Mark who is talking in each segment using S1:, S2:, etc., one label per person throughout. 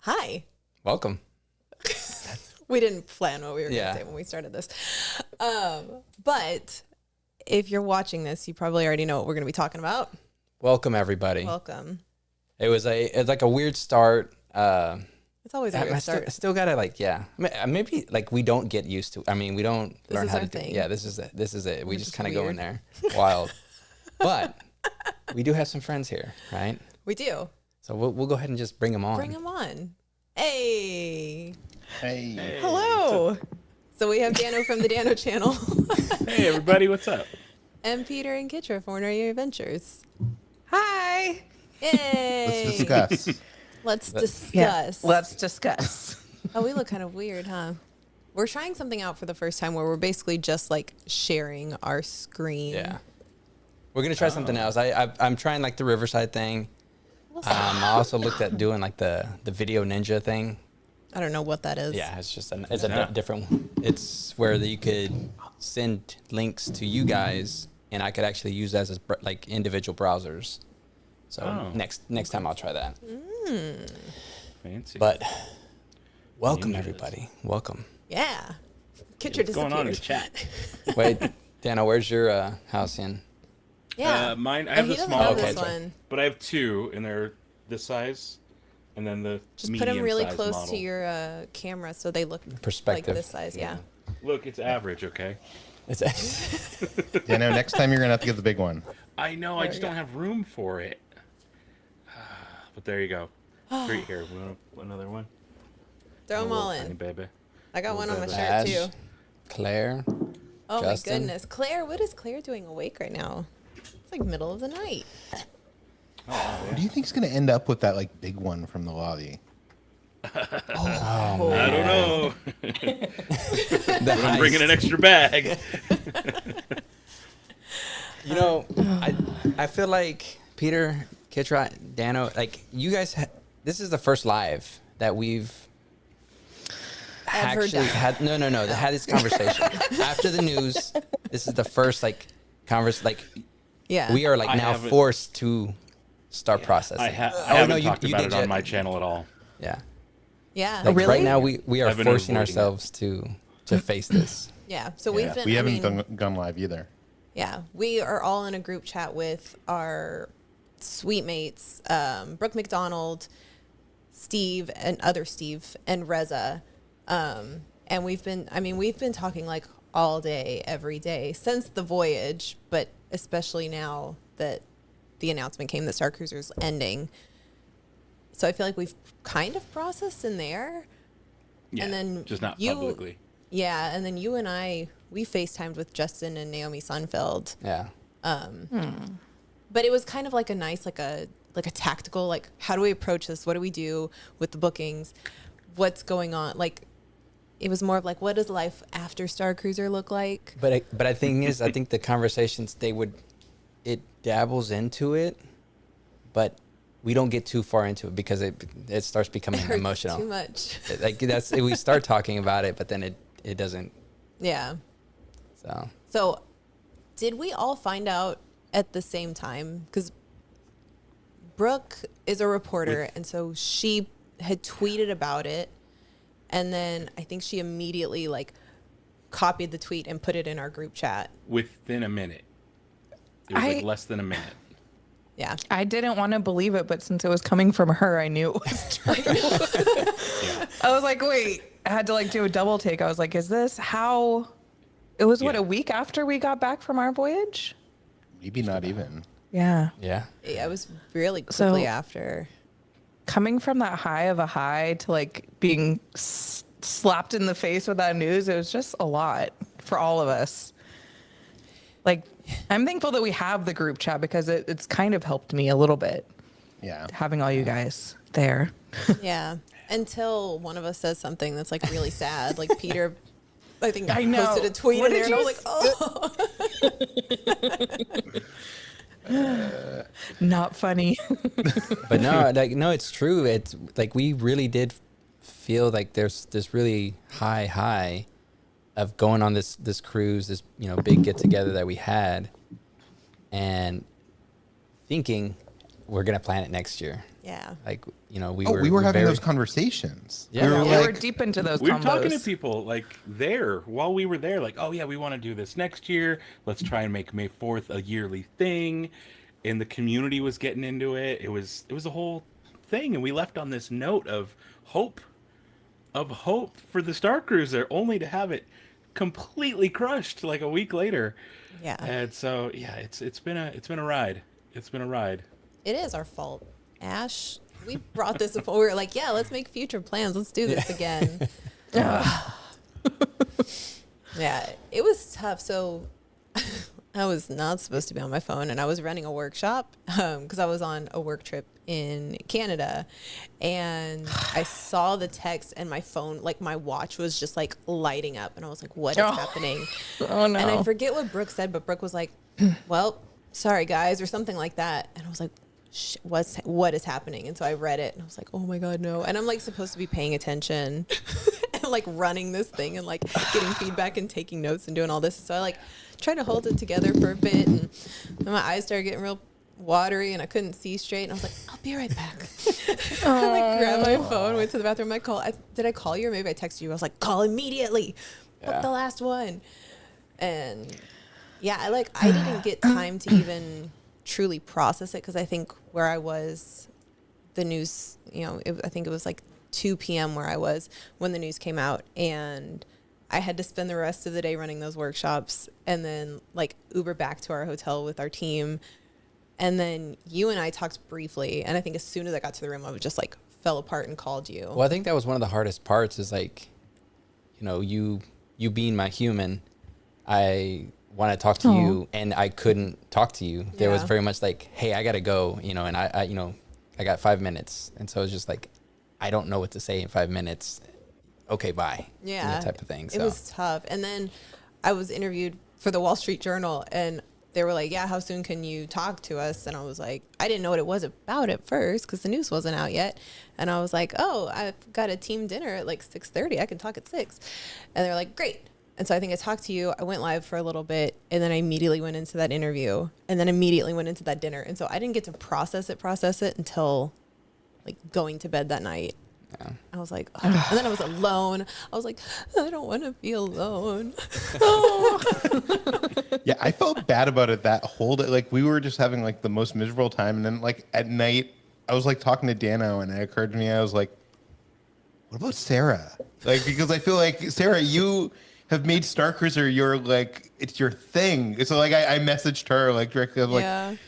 S1: Hi.
S2: Welcome.
S1: We didn't plan what we were going to say when we started this. But if you're watching this, you probably already know what we're going to be talking about.
S2: Welcome, everybody.
S1: Welcome.
S2: It's like a weird start.
S1: It's always a weird start.
S2: Still got to maybe like we don't get used to. I mean, we don't learn how to do. Yeah, this is it. We just kind of go in there wild. But we do have some friends here, right?
S1: We do.
S2: So we'll go ahead and just bring them on.
S1: Bring them on. Hey.
S3: Hey.
S1: Hello. So we have Dano from the Dano channel.
S3: Hey, everybody. What's up?
S1: And Peter and Kitra from Ordinary Adventures.
S4: Hi.
S1: Yay.
S3: Let's discuss.
S4: Let's discuss.
S1: Oh, we look kind of weird, huh? We're trying something out for the first time where we're basically just like sharing our screen.
S2: Yeah. We're going to try something else. I'm trying like the Riverside thing. I also looked at doing like the video ninja thing.
S1: I don't know what that is.
S2: Yeah, it's just a different one. It's where you could send links to you guys, and I could actually use that as like individual browsers. So next time I'll try that.
S3: Fancy.
S2: But welcome everybody. Welcome.
S1: Yeah. Kitra
S3: What's going on in the
S1: disappeared.
S3: chat?
S2: Wait, Dano, where's your Halcyon?
S1: Yeah.
S3: Mine. I
S1: Oh,
S3: have
S1: he
S3: the
S1: doesn't
S3: small
S1: have this
S3: one,
S1: one.
S3: but I have two, and they're this size, and then the
S1: Just put them really
S3: medium-sized
S1: close
S3: model.
S1: to your camera so they look
S2: Perspective.
S1: like this size. Yeah.
S3: Look, it's average, okay?
S2: It's
S5: Yeah, no, next time you're going to have to get the big one.
S3: I know. I just don't have room for it. But there you go. Great here. We want another one.
S1: Throw them all
S3: Tiny
S1: in.
S3: baby.
S1: I got one on my shirt
S2: Ash,
S1: too.
S2: Claire.
S1: Oh
S2: Justin.
S1: my goodness. Claire, what is Claire doing awake right now? It's like middle of the night.
S5: What do you think's going to end up with that like big one from the lobby?
S3: I don't know.
S2: The
S3: But I'm bringing
S2: heist.
S3: an extra bag.
S2: You know, I feel like Peter, Kitra, Dano, like you guys, this is the first live that we've
S1: Ever
S2: actually
S1: done.
S2: had. No, had this conversation after the news. This is the first like
S1: Yeah.
S2: we are like
S3: I
S2: now
S3: haven't-
S2: forced to start processing.
S3: I
S2: Oh,
S3: haven't
S2: no, you
S3: talked about
S2: did
S3: it on
S2: yet.
S3: my channel at all.
S2: Yeah.
S1: Yeah.
S2: Like
S4: really?
S2: right now we are
S3: I've been
S2: forcing
S3: avoiding it.
S2: ourselves to face this.
S1: Yeah. So we've been.
S5: We
S1: I
S5: haven't
S1: mean,
S5: gone live either.
S1: Yeah, we are all in a group chat with our sweet mates, Brooke McDonald, Steve, and other Steve, and Reza. And we've been talking like all day, every day since the voyage, but especially now that the announcement came that Starcruiser's ending. So I feel like we've kind of processed in there.
S3: Yeah,
S1: And then
S3: just not
S1: you-
S3: publicly.
S1: Yeah, and then you and I, we FaceTimed with Justin and Naomi Sunfeld.
S2: Yeah.
S1: But it was kind of like a nice, like a tactical, like, how do we approach this? What do we do with the bookings? What's going on? Like, it was more of like, what does life after Starcruiser look like?
S2: But I think the conversations it dabbles into it, but we don't get too far into it because it starts becoming
S1: It hurts
S2: emotional.
S1: too much.
S2: Like we start talking about it, but then it doesn't.
S1: Yeah.
S2: So
S1: So, did we all find out at the same time? Because Brooke is a reporter, and so she had tweeted about it, and then I think she immediately like copied the tweet and put it in our group chat.
S3: Within a minute. It was like less than a minute.
S1: Yeah.
S4: I didn't want to believe it, but since it was coming from her, I knew it was true.
S3: Yeah.
S4: I was like, wait, I had to like do a double take. I was like, is this how? It was what,
S3: Yeah.
S4: a week after we got back from our voyage?
S5: Maybe not even.
S4: Yeah.
S2: yeah,
S1: Yeah, it was really
S4: So-
S1: quickly after.
S4: Coming from that high of a high to like being slapped in the face with that news, it was just a lot for all of us. Like, I'm thankful that we have the group chat because it's kind of helped me a little bit
S5: Yeah.
S4: having all you guys there.
S1: Yeah. Until one of us says something that's like really sad. Like Peter, I think,
S4: I know.
S1: posted a tweet
S4: What
S1: in there
S4: did
S1: and I was like, oh.
S4: Not funny.
S2: but no, it's true. It's like we really did feel like there's this really high of going on this cruise, this big get together that we had, and thinking we're gonna plan it next year.
S1: Yeah.
S2: Like, you know, we
S5: we were having
S2: very,
S5: those conversations.
S2: Yeah.
S5: We were
S4: We were
S5: like,
S4: deep into those
S3: We were
S4: combos.
S3: talking to people like there while we were there, like, oh yeah, we want to do this next year. Let's try and make May 4th a yearly thing. And the community was getting into it. It was a whole thing, and we left on this note of hope for the Starcruiser, only to have it completely crushed like a week later.
S1: Yeah.
S3: And so yeah, it's been a ride. It's been a ride.
S1: It is our fault. Ash, we brought this up. We were like, yeah, let's make future plans. Let's do this again. Yeah, it was tough. So I was not supposed to be on my phone, and I was running a workshop because I was on a work trip in Canada, and I saw the text, and my phone, like my watch was just like lighting up, and I was like, what is happening?
S4: Oh no.
S1: And I forget what Brooke said, but Brooke was like, well, sorry guys, or something like that. And I was like, what is happening? And so I read it, and I was like, oh my God, no. And I'm like supposed to be paying attention and like running this thing and like getting feedback and taking notes and doing all this. So I like tried to hold it together for a bit, and then my eyes started getting real watery and I couldn't see straight, and I was like, I'll be right back. I like grabbed my phone, went to the bathroom. Did I call you, or maybe I texted you? I was like, call immediately. Book the last one. And yeah, I didn't get time to even truly process it, because I think where I was, the news, you know, I think it was like 2 p.m. where I was when the news came out, and I had to spend the rest of the day running those workshops, and then like Uber back to our hotel with our team. And then you and I talked briefly, and I think as soon as I got to the room, I was just like fell apart and called you.
S2: Well, I think that was one of the hardest parts, is like, you know, you being my human, I want to talk to you, and I couldn't talk to you. There was very much like, hey, I got to go, you know, and I, you know, I got 5 minutes. And so it's just like, I don't know what to say in 5 minutes. Okay, bye.
S1: Yeah.
S2: You know, type of thing. So.
S1: It was tough. And then I was interviewed for the Wall Street Journal, and they were like, yeah, how soon can you talk to us? And I was like, I didn't know what it was about at first because the news wasn't out yet. And I was like, oh, I've got a team dinner at like 6:30. I can talk at 6. And they're like, great. And so I think I talked to you. I went live for a little bit, and then I immediately went into that interview, and then immediately went into that dinner. And so I didn't get to process it until like going to bed that night.
S2: Yeah.
S1: I was like, oh. And then I was alone. I was like, I don't want to be alone.
S5: yeah, I felt bad about it that whole day. Like, we were just having like the most miserable time. And then like at night, I was like talking to Dano, and it occurred to me, I was like, what about Sarah? Like, because I feel like, Sarah, you have made Starcruiser your, like, it's your thing. So like I messaged her like directly. I was like,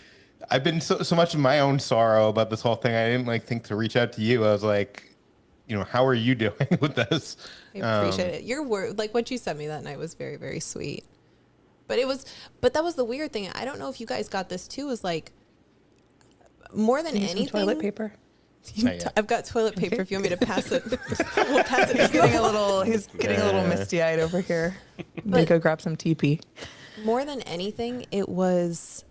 S5: I've been so much of my own sorrow about this whole thing. I didn't like think to reach out to you. I was like, you know, how are you doing with this?
S1: I appreciate it. Your word, like what you sent me that night, was very, very sweet. But that was the weird thing. I don't know if you guys got this too. Is like more than anything,
S4: toilet paper.
S1: I've got toilet paper. If you want me to pass it, we'll pass it.
S4: He's getting a little misty-eyed over here. But go grab some TP.
S1: More than anything, it was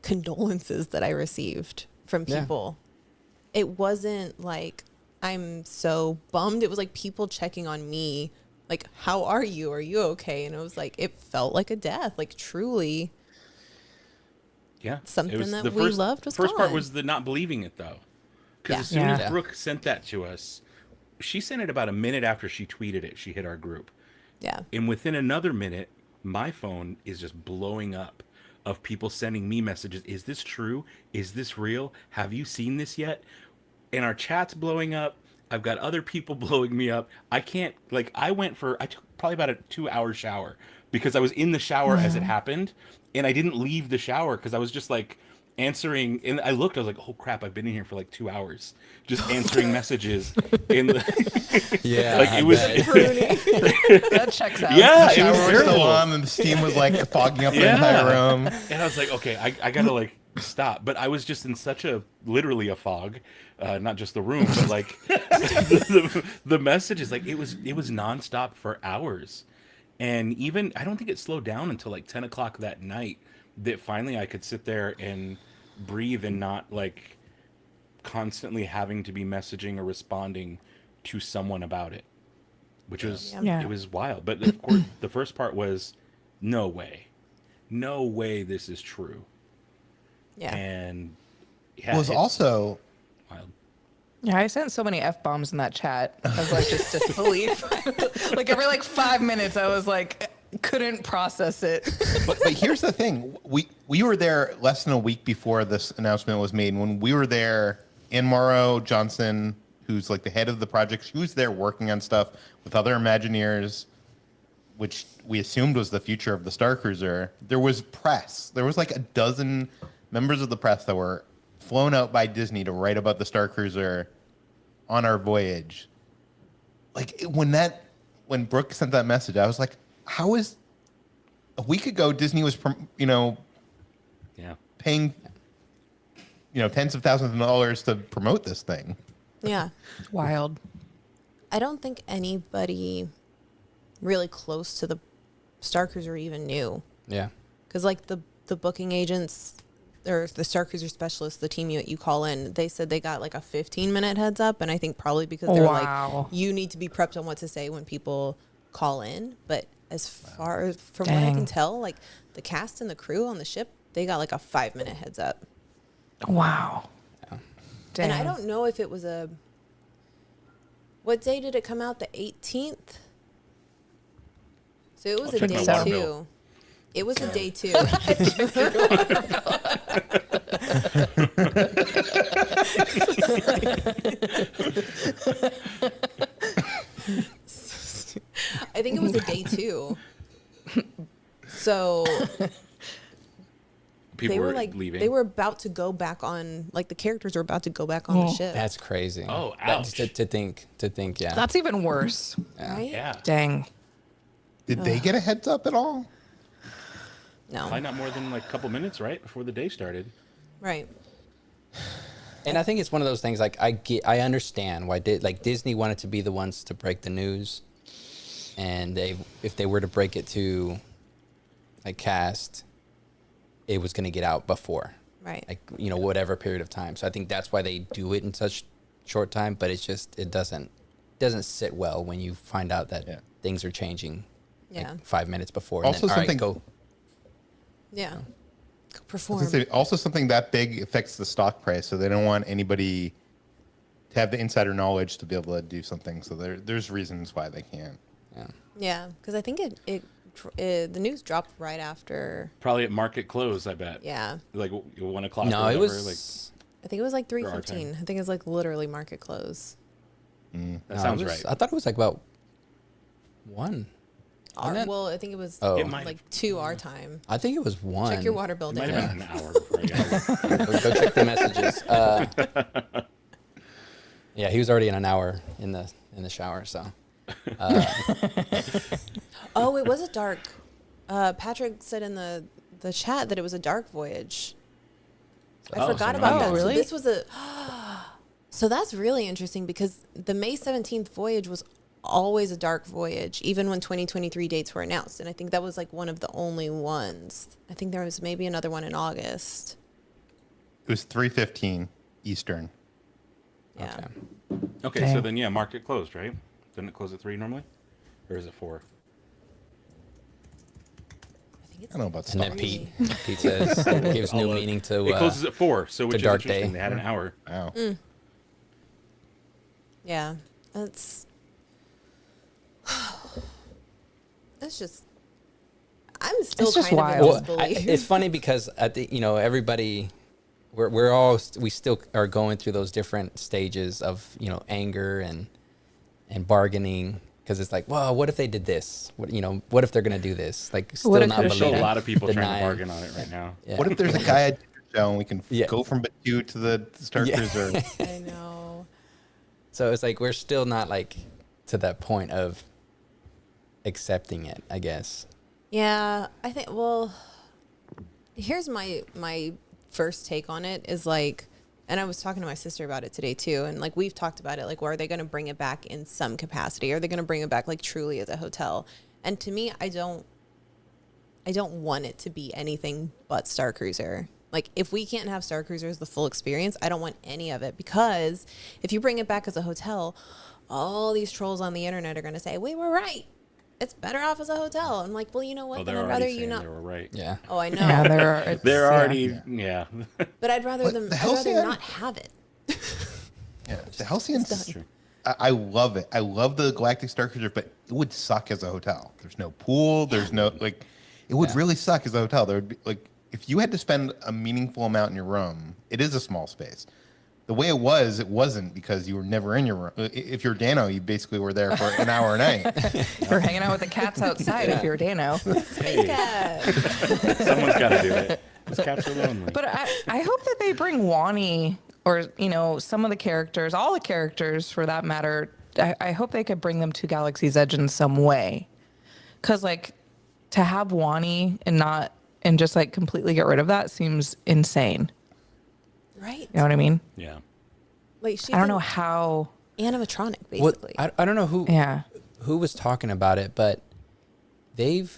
S1: condolences that I received from people. It wasn't like, I'm so bummed. It was like people checking on me, like, how are you? Are you okay? And it was like, it felt like a death, like truly.
S3: Yeah.
S1: Something that we loved was
S3: the first part
S1: gone.
S3: was the not believing it, though. Because as soon as Brooke sent that to us, she sent it about a minute after she tweeted it. She hit our group.
S1: Yeah.
S3: And within another minute, my phone is just blowing up of people sending me messages. Is this true? Is this real? Have you seen this yet? And our chat's blowing up. I've got other people blowing me up. I can't, like, I took probably about a 2-hour shower because I was in the shower as it happened, and I didn't leave the shower because I was just like answering, and I looked, I was like, oh crap, I've been in here for like 2 hours just answering messages in the like it was
S4: that checks out.
S5: Yeah, the shower was still on, and the steam was like fogging up the entire room.
S3: And I was like, okay, I gotta like stop. But I was just in such literally a fog, not just the room, but like the messages, like it was nonstop for hours. And even I don't think it slowed down until like 10 o'clock that night that finally I could sit there and breathe and not like constantly having to be messaging or responding to someone about it, which was it was wild. But of course, the first part was no way this is true.
S1: Yeah.
S3: And
S5: was also
S3: wild.
S4: Yeah, I sent so many F-bombs in that chat of like just disbelief. Like every like 5 minutes, I was like, couldn't process it.
S5: But here's the thing: we were there less than a week before this announcement was made. When we were there, Ann Morrow Johnson, who's like the head of the project, she was there working on stuff with other Imagineers, which we assumed was the future of the Starcruiser. There was press. There was like a dozen members of the press that were flown out by Disney to write about the Starcruiser on our voyage. Like when Brooke sent that message, I was like, how is a week ago Disney was paying tens of thousands of dollars to promote this thing.
S1: Yeah.
S4: Wild.
S1: I don't think anybody really close to the Starcruiser even knew.
S2: Yeah.
S1: Because like the booking agents or the Starcruiser specialists, the team you call in, they said they got like a 15-minute heads up. And I think probably because they're like, you need to be prepped on what to say when people call in. But as far as from what I can tell, like the cast and the crew on the ship, they got like a 5-minute heads up.
S4: Wow.
S2: Yeah.
S4: Dang.
S1: And I don't know if it was what day did it come out? The 18th? So it was
S3: I'll
S1: a
S3: check my
S1: day
S3: water
S1: two.
S3: bill.
S1: It was a day two. I think it was a day two. So
S3: People
S1: they were
S3: were
S1: like
S3: leaving.
S1: they were about to go back on, like the characters were about to go back on the ship.
S2: That's crazy.
S3: Oh,
S2: That's
S3: ouch.
S2: to think, yeah.
S4: That's even worse.
S1: Right?
S3: Yeah.
S4: Dang.
S5: Did they get a heads up at all?
S1: No.
S3: Probably not more than like a couple minutes, right, before the day started.
S1: Right.
S2: And I think it's one of those things. Like I understand why Disney wanted to be the ones to break the news, and if they were to break it to like cast, it was going to get out before,
S1: Right.
S2: like whatever period of time. So I think that's why they do it in such short time. But it's just it doesn't sit well when you find out that things are changing.
S1: Yeah.
S2: Like 5 minutes before.
S5: Also
S2: and then,
S5: something-
S2: all right, go.
S1: Yeah. Go
S5: I was
S1: perform.
S5: gonna say, also, something that big affects the stock price, so they don't want anybody to have the insider knowledge to be able to do something. So there's reasons why they can't.
S2: Yeah.
S1: Yeah, because I think the news dropped right after.
S3: Probably at market close, I bet.
S1: Yeah,
S3: Like 1 o'clock.
S2: No,
S3: or
S2: it
S3: whatever.
S2: was.
S1: I think it was like
S3: For our
S1: 3:15.
S3: time.
S1: I think it's like literally market close.
S3: That
S2: no,
S3: sounds
S2: it was-
S3: right.
S2: I thought it was like about 1. Wasn't it?
S1: Well, I think it was
S2: Oh.
S3: It might-
S1: like 2 our time.
S2: I think it was 1.
S1: Check your water bill
S3: It might
S1: down.
S3: have been an hour before I got
S2: Go check the messages. Yeah, he was already in an hour in the shower. So
S1: Oh, it was a dark. Patrick said in the chat that it was a dark voyage. I
S3: Oh,
S1: forgot
S3: so
S1: about
S3: now
S1: that.
S3: you know.
S1: So
S4: really?
S1: this was a. So that's really interesting because the May 17th voyage was always a dark voyage, even when 2023 dates were announced. And I think that was like one of the only ones. I think there was maybe another one in August.
S5: It was 3:15 Eastern.
S1: Yeah.
S3: Okay, so
S4: Dang.
S3: then yeah, market closed, right? Doesn't it close at 3 normally, or is it 4?
S1: I think it's
S5: I don't know about
S2: and then
S5: stock.
S2: Pete says gives new meaning to
S3: It closes at 4, so which is
S2: dark
S3: interesting.
S2: day.
S3: They had an hour.
S5: Wow.
S1: Yeah. That's just. I'm still
S4: It's just
S1: kind
S4: wild.
S1: of in
S2: Well,
S1: disbelief.
S2: it's funny because at the everybody, we still are going through those different stages of anger and bargaining because it's like, well, what if they did this? What if they're gonna do this? Like, still
S4: What if
S2: not
S4: they
S3: There's still a
S2: believing.
S3: lot of people trying
S2: denying.
S3: to bargain on it right now.
S2: Yeah.
S5: What if there's a guy at the show and we can
S2: Yeah.
S5: go from Batuu to the Starcruiser?
S1: I know.
S2: So it's like we're still not like to that point of accepting it, I guess.
S1: Yeah, I think. Well, here's my first take on it is like, and I was talking to my sister about it today too, and like we've talked about it. Like, well, are they going to bring it back in some capacity? Are they going to bring it back like truly as a hotel? And to me, I don't want it to be anything but Starcruiser. Like, if we can't have Starcruiser as the full experience, I don't want any of it, because if you bring it back as a hotel, all these trolls on the internet are going to say, we were right. It's better off as a hotel. I'm like, well, you know what?
S3: Oh,
S1: then
S3: they're
S1: I'd rather
S3: already
S1: you
S3: saying
S1: not.
S3: they were right.
S2: Yeah.
S1: Oh, I know.
S4: Yeah, there are.
S3: They're already, yeah.
S1: But I'd rather
S5: But
S1: them.
S5: the
S1: I'd rather
S5: Halcyon-
S1: not have it.
S5: Yeah, the Halcyon's
S1: It's done.
S5: I love it. I love the Galactic Starcruiser, but it would suck as a hotel. There's no pool. There's no like. It would
S2: Yeah.
S5: really suck as a hotel. There would be like if you had to spend a meaningful amount in your room. It is a small space. The way it wasn't because you were never in your room. If you're Dano, you basically were there for an hour a night.
S4: You're hanging out with the cats outside if you're Dano.
S3: Hey,
S1: Yeah.
S3: someone's got to do it. Those cats are lonely.
S4: But I hope that they bring Wani or, some of the characters, all the characters for that matter. I hope they could bring them to Galaxy's Edge in some way. Because, to have Wani and just, completely get rid of that seems insane.
S1: Right.
S4: You know what I mean?
S3: Yeah.
S1: Like she's
S4: I don't know how.
S1: animatronic,
S2: Well,
S1: basically.
S2: I don't know
S4: Yeah.
S2: who was talking about it, but they've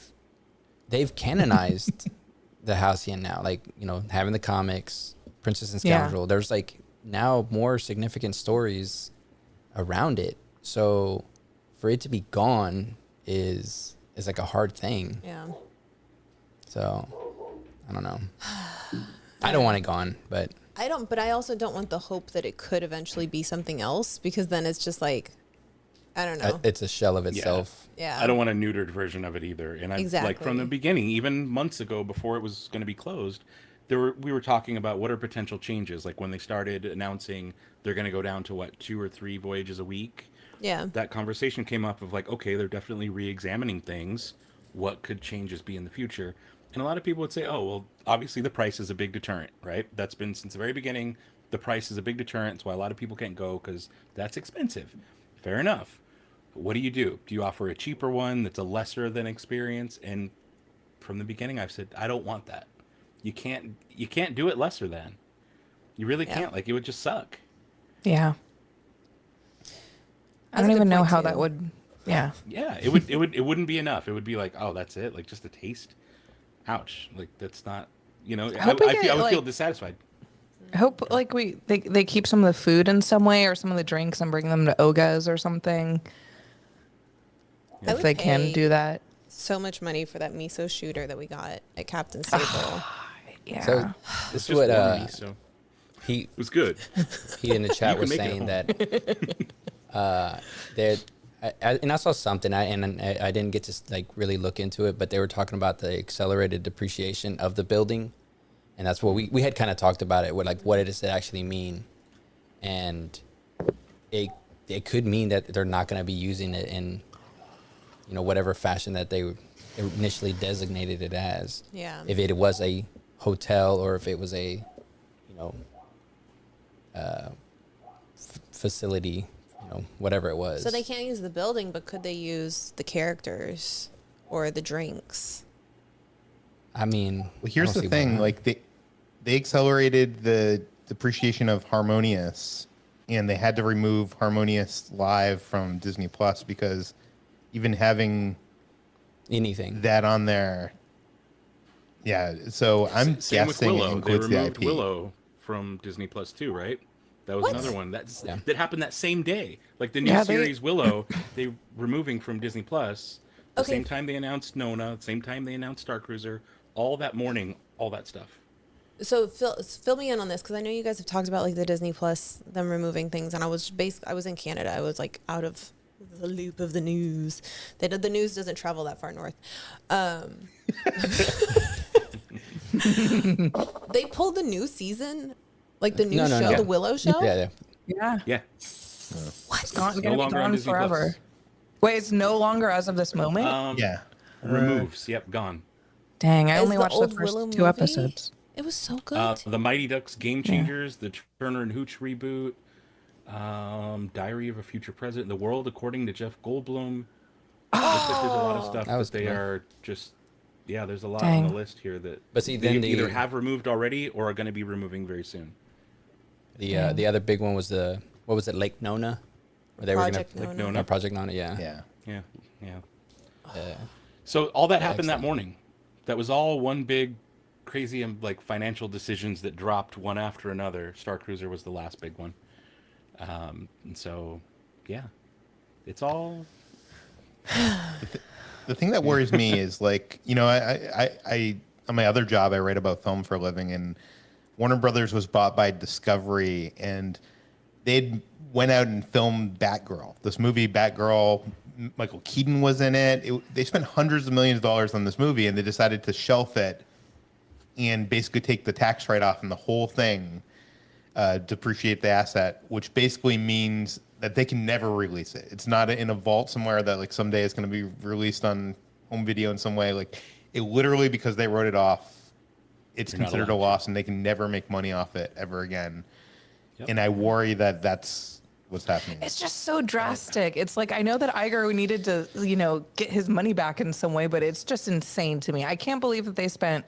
S2: canonized the Halcyon now. Having the comics, Princess and
S4: Yeah.
S2: Scoundrel. There's now more significant stories around it. So for it to be gone is a hard thing.
S1: Yeah.
S2: So I don't know. I don't want it gone, but
S1: But I also don't want the hope that it could eventually be something else, because then it's just I don't know.
S2: it's a shell of itself.
S1: Yeah.
S3: I don't want a neutered version of it either. And from the
S1: Exactly.
S3: beginning, even months ago before it was going to be closed, we were talking about what are potential changes. Like when they started announcing they're going to go down to 2 or 3 voyages a week.
S1: Yeah.
S3: That conversation came up of okay, they're definitely re-examining things. What could changes be in the future? And a lot of people would say, oh, well, obviously the price is a big deterrent, right? That's been since the very beginning. The price is a big deterrent. That's why a lot of people can't go because that's expensive. Fair enough. But what do? Do you offer a cheaper one that's a lesser than experience? And from the beginning, I've said, I don't want that. You can't do it lesser than. You really
S1: Yeah.
S3: can't. It would just suck.
S4: Yeah. I
S1: That's a
S4: don't
S1: good
S4: even know
S1: point,
S4: how
S1: too.
S4: that would. Yeah.
S3: Yeah, it wouldn't be enough. It would be oh, that's it. Just a taste. Ouch. That's not, I
S4: hope we get,
S3: would feel dissatisfied.
S4: I hope they keep some of the food in some way or some of the drinks and bring them to Oga's or something.
S1: I
S4: If
S1: would
S4: they can
S1: pay
S4: do that.
S1: so much money for that miso shooter that we got at Captain Staple.
S4: Yeah.
S2: So this is
S3: Just
S2: what
S3: warmed me, so
S2: he
S3: it was good.
S2: he in the chat
S3: You
S2: was
S3: can make it
S2: saying
S3: at
S2: that and I saw something I didn't get to really look into it, but they were talking about the accelerated depreciation of the building, and that's what we had kind of talked about it, what does it actually mean, and it could mean that they're not going to be using it in whatever fashion that they initially designated it as.
S1: Yeah.
S2: If it was a hotel or if it was a facility, whatever it was.
S1: So they can't use the building, but could they use the characters or the drinks?
S2: I mean,
S5: Well, here's
S2: I don't
S5: the
S2: see why
S5: thing:
S2: not.
S5: they accelerated the depreciation of Harmonious, and they had to remove Harmonious Live from Disney Plus because even having
S2: anything.
S5: that on there, yeah. So I'm
S3: Same with
S5: guessing it
S3: Willow. They
S5: includes the
S3: removed
S5: IP.
S3: Willow from Disney Plus too, right? That was
S1: What?
S3: another one that
S2: Yeah.
S3: happened that same day. The new
S4: Yeah,
S3: series Willow, they removing from Disney Plus. The
S1: Okay.
S3: same time they announced Nona, the same time they announced Starcruiser, all that morning, all that stuff.
S1: So fill me in on this, because I know you guys have talked about the Disney Plus, them removing things, and I was in Canada. I was out of the loop of the news. The news doesn't travel that far north. They pulled the new season, the new
S2: No,
S1: show,
S2: no.
S1: the Willow show.
S2: Yeah.
S4: Yeah.
S3: Yeah.
S1: What?
S4: It's gone,
S3: No
S4: gonna be
S3: longer on
S4: gone
S3: Disney
S4: forever.
S3: Plus.
S4: Wait, it's no longer as of this moment?
S5: Yeah.
S3: Removes. Yep, gone.
S4: Dang, I
S1: Is
S4: only
S1: the
S4: watched the
S1: old
S4: first
S1: Willow
S4: 2
S1: movie?
S4: episodes.
S1: It was so good.
S3: The Mighty Ducks Game Changers, the Turner and Hooch reboot, Diary of a Future President, The World According to Jeff Goldblum. Looks like there's a lot of stuff
S2: That was
S3: that they
S2: cool.
S3: are just. Yeah, there's a lot
S4: Dang.
S3: on the list here that
S2: But see,
S3: they
S2: then
S3: either have removed already or are going to be removing very soon.
S2: The other big one was what was it, Lake Nona? Where they
S1: Project
S2: were gonna
S1: Nona.
S3: Nona.
S2: Project Nona, yeah.
S5: Yeah.
S3: Yeah. So all that happened that
S2: Excellent.
S3: morning. That was all one big, crazy financial decisions that dropped one after another. Starcruiser was the last big one, and so yeah, it's all.
S5: The thing that worries me is I on my other job I write about film for a living, and Warner Brothers was bought by Discovery, and they'd went out and filmed Batgirl. This movie, Batgirl, Michael Keaton was in it. They spent hundreds of millions of dollars on this movie, and they decided to shelf it and basically take the tax write-off and the whole thing, depreciate the asset, which basically means that they can never release it. It's not in a vault somewhere that like someday it's going to be released on home video in some way. Like it literally, because they wrote it off, it's considered a loss, and they can never make money off it ever again. Yep. And I worry that that's what's happening.
S4: It's just so drastic. It's like, I know that Iger needed to, get his money back in some way, but it's just insane to me. I can't believe that they spent,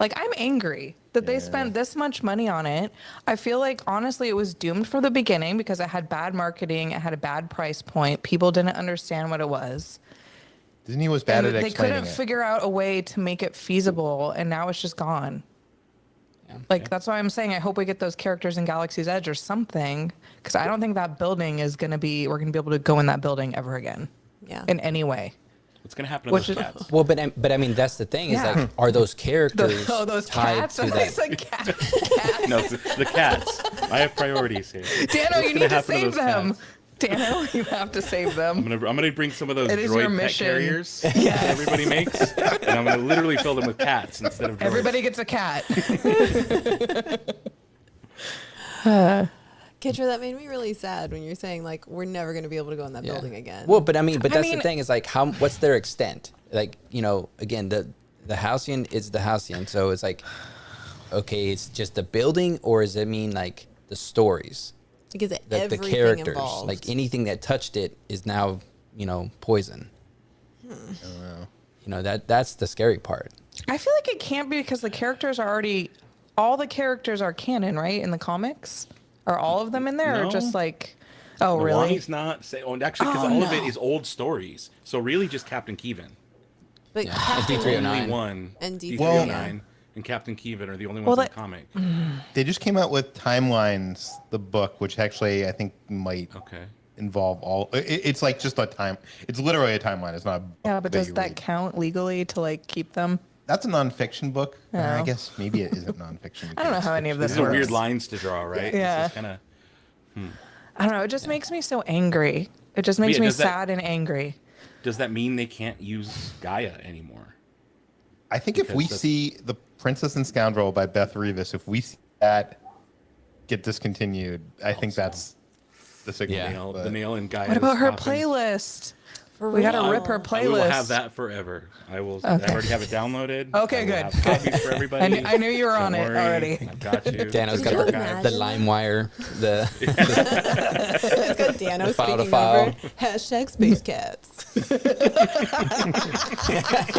S4: like, I'm angry that they spent this much money on it. I feel like, honestly, it was doomed from the beginning because it had bad marketing. It had a bad price point. People didn't understand what it was.
S5: Disney was bad at
S4: they
S5: explaining
S4: couldn't figure out a way to make it feasible, and now it's just gone. Like, that's why I'm saying I hope we get those characters in Galaxy's Edge or something, because I don't think that building is going to be, we're going to be able to go in that building ever again.
S1: Yeah.
S4: In any way.
S3: What's going to happen to those cats?
S2: Well, but I mean, that's the thing is like, are those characters
S4: those
S2: tied
S4: cats?
S2: to
S4: I
S2: that?
S4: said cats.
S3: No, the cats. I have priorities here.
S4: Dano,
S3: What's
S4: you
S3: gonna
S4: need to
S3: happen
S4: save
S3: those
S4: them.
S3: cats?
S4: Dano, you have to save them.
S3: I'm gonna bring some of those
S4: It is your
S3: droid pet
S4: mission.
S3: carriers that everybody makes, and I'm gonna literally fill them with cats instead of droids.
S4: Everybody gets a cat.
S1: Kitcher, that made me really sad when you're saying like we're never going to be able to go in that building again.
S2: Well, but I mean, that's
S4: mean-
S2: the thing is like, what's their extent? Like, again, the Halcyon is the Halcyon, so it's like, okay, it's just the building, or does it mean like the stories?
S1: because
S2: Like
S1: everything
S2: the characters,
S1: involved.
S2: like anything that touched it is now, poison.
S5: I don't know.
S2: That's the scary part.
S4: I feel like it can't be because the characters are already, all the characters are canon, right? In the comics? Are all of them in there?
S3: No.
S4: Or just like, oh, really?
S3: Milani's not actually, because all of it is old stories. So really, just Captain Keevan.
S1: but
S2: Yeah.
S1: Captain
S2: And D309.
S3: Only one.
S1: And
S3: D309 and Captain Keevan are the only ones
S4: Well,
S3: in the comic.
S5: They just came out with Timelines, the book, which actually I think might
S3: Okay.
S5: involve all. It's like just a time. It's literally a timeline. It's not. A book
S4: Yeah, but does
S5: you
S4: that
S5: read.
S4: count legally to like keep them?
S5: That's a nonfiction book.
S4: Oh.
S5: I guess maybe it isn't nonfiction.
S4: I don't know how any of this
S3: These are
S4: works.
S3: weird lines to draw, right?
S4: Yeah.
S3: Kind of.
S4: I don't know. It just makes me so angry. It just makes
S3: yeah,
S4: me
S3: does that-
S4: sad and angry.
S3: Does that mean they can't use Gaia anymore?
S5: I think if
S3: Because
S5: we
S3: that's-
S5: see The Princess and Scoundrel by Beth Revis, if we see that get discontinued, I think that's the signal.
S2: Yeah.
S3: The nail in Gaia.
S4: What about her playlist?
S1: For
S4: We gotta
S1: real.
S4: rip her
S3: I will
S4: playlist.
S3: have that forever. I already have it downloaded.
S4: Okay,
S3: I will
S4: good.
S3: have copies for everybody.
S4: I knew you were on
S3: Don't
S4: it
S3: worry.
S4: already.
S3: I got you.
S2: Dano's
S1: Could
S2: got
S1: you
S2: the
S1: imagine?
S2: LimeWire, the
S1: It's got Dano
S2: The file to
S1: speaking
S2: file.
S1: over hashtag space cats.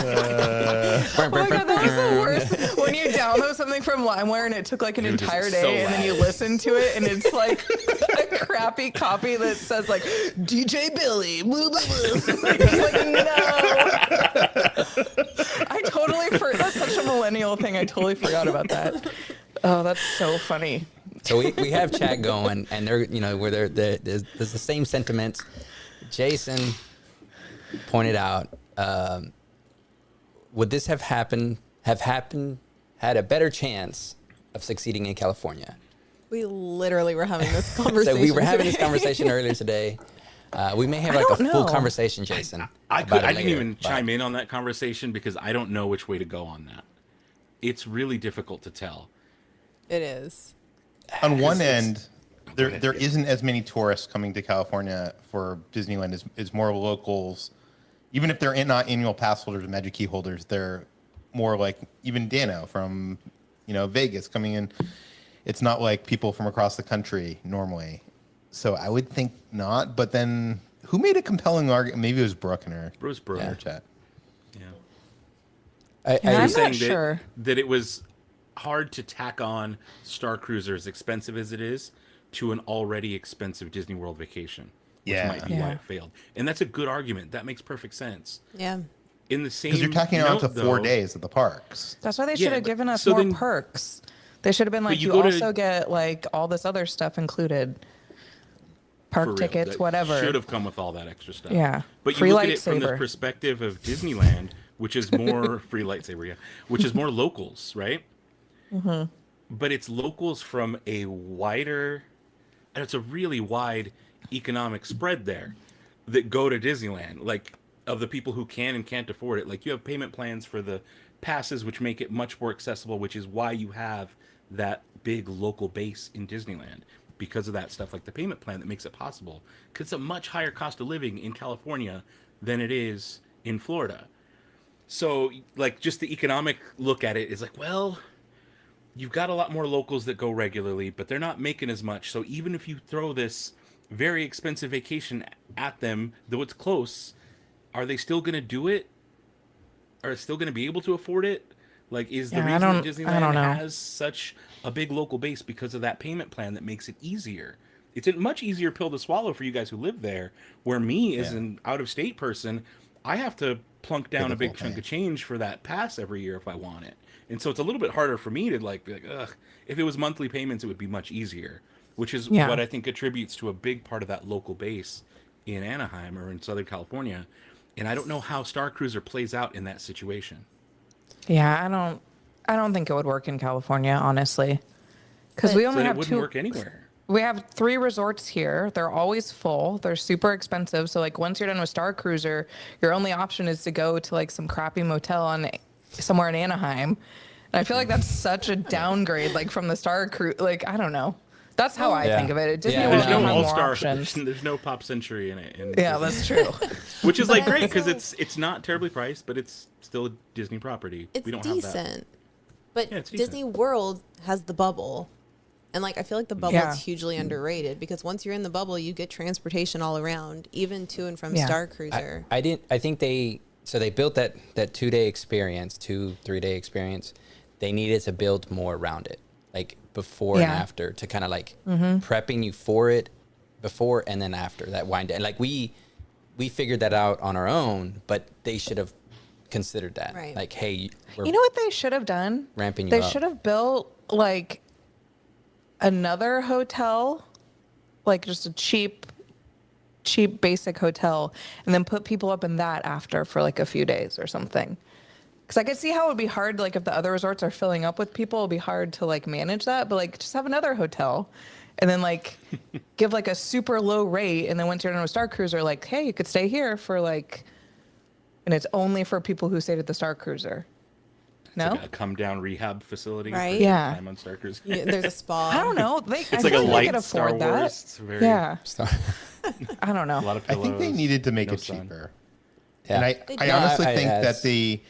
S4: Oh my god, that was the worst. When you download something from LimeWire and it took like an
S3: You're just
S4: entire
S3: so
S4: day, and then you
S3: loud.
S4: listen to it, and it's like a crappy copy that says like DJ Billy. Blah, blah, blah. It's like no. I totally forgot. That's such a millennial thing. I totally forgot about that. Oh, that's so funny.
S2: So we have chat going, and they're where there's the same sentiments. Jason pointed out, would this have happened had a better chance of succeeding in California?
S1: We literally were having this conversation.
S2: So we were having this
S1: today.
S2: conversation earlier today. We may have
S4: I
S2: like a
S4: don't
S2: full
S4: know.
S2: conversation, Jason.
S3: I
S2: about it
S3: didn't
S2: later,
S3: even
S2: but-
S3: chime in on that conversation because I don't know which way to go on that. It's really difficult to tell.
S1: It is.
S5: On one
S3: it's-
S5: end, there isn't as many tourists coming to California for Disneyland as more locals. Even if they're not annual pass holders, Magic Key holders, they're more like even Dano from Vegas coming in. It's not like people from across the country normally. So I would think not. But then who made a compelling argument? Maybe it was Brooke in her
S3: Bruce Brewer.
S5: chat.
S3: Yeah.
S2: I
S4: I'm
S3: You're
S4: not
S3: saying
S4: sure.
S3: that it was hard to tack on Starcruiser, as expensive as it is, to an already expensive Disney World vacation. Which
S5: Yeah.
S3: might be why
S4: Yeah.
S3: it failed. And that's a good argument. That makes perfect sense.
S1: Yeah.
S3: In the same
S5: Because you're tacking on to
S3: note,
S5: 4
S3: though,
S5: days at the parks.
S4: That's why they
S3: Yeah,
S4: should have
S3: but-
S4: given us
S3: so
S4: more
S3: then-
S4: perks. They should have been like,
S3: you
S4: you
S3: go to-
S4: also get like all this other stuff included.
S3: for
S4: Park
S3: real,
S4: tickets,
S3: that
S4: whatever.
S3: should have come with all that extra stuff.
S4: Yeah.
S3: But
S4: Free
S3: you look at it from the
S4: lightsaber.
S3: perspective of Disneyland, which is more free lightsaber, yeah, which is more locals, right? Mm-hmm. But it's locals from a wider it's a really wide economic spread there that go to Disneyland. Like, of the people who can and can't afford it. Like, you have payment plans for the passes, which make it much more accessible, which is why you have that big local base in Disneyland, because of that stuff, like the payment plan that makes it possible. Because it's a much higher cost of living in California than it is in Florida. So, like, just the economic look at it is like, well, you've got a lot more locals that go regularly, but they're not making as much. So even if you throw this very expensive vacation at them, though it's close, are they still going to do it? Are they still going to be able to afford it? Like, is the reason that Disneyland has such a big local base because of that payment plan that makes it easier? It's a much easier pill to swallow for you guys who live there, where me, as an out-of-state person, I have to plunk down a big chunk of change for that pass every year if I want it. And so it's a little bit harder for me to be like, ugh. If it was monthly payments, it would be much easier, which is what I think attributes to a big part of that local base in Anaheim or in Southern California. And I don't know how Starcruiser plays out in that situation.
S4: Yeah, I don't think it would work in California, honestly, because we only have
S3: it wouldn't work anywhere.
S4: We have 3 resorts here. They're always full. They're super expensive. So like once you're done with Starcruiser, your only option is to go to like some crappy motel on somewhere in Anaheim. And I feel like that's such a downgrade, like from the Starcruiser. Like, I don't know. That's how I think of it. Disney World
S3: There's no
S4: has more
S3: All-Star.
S4: options.
S3: There's no Pop Century in it.
S4: Yeah, that's true.
S3: Which is like great because it's not terribly priced, but it's still a Disney property.
S1: It's
S3: we don't
S1: decent.
S3: have that.
S1: But
S3: Yeah, it's
S1: Disney
S3: decent.
S1: World has the bubble. And like I feel like the bubble is hugely underrated because once you're in the bubble, you get transportation all around, even to and from Starcruiser.
S2: I think they built that 2-day experience, 2-3-day experience. They needed to build more around it, like before and after, to kind of like prepping you for it before and then after that wind down. Like we figured that out on our own, but they should have considered that.
S1: Right.
S2: Like, hey, we're
S4: You know what they should have done?
S2: ramping you
S4: They
S2: up.
S4: should have built like another hotel, like just a cheap basic hotel, and then put people up in that after for like a few days or something. Because I could see how it would be hard, like if the other resorts are filling up with people, it'd be hard to like manage that. But like just have another hotel, and then like give like a super low rate, and then once you're on a Starcruiser, like, hey, you could stay here for like, and it's only for people who stayed at the Starcruiser. No,
S3: Like a come down rehab facility.
S1: Right?
S3: For
S4: Yeah.
S3: time on Starcruiser.
S1: There's a spa.
S4: I don't know.
S3: It's like a light Star Wars. It's very,
S4: Yeah, I don't know.
S3: a lot of
S5: I
S3: pillows.
S5: think they needed to make
S3: no
S5: it
S3: sun.
S5: cheaper.
S2: Yeah.
S5: And I honestly think that the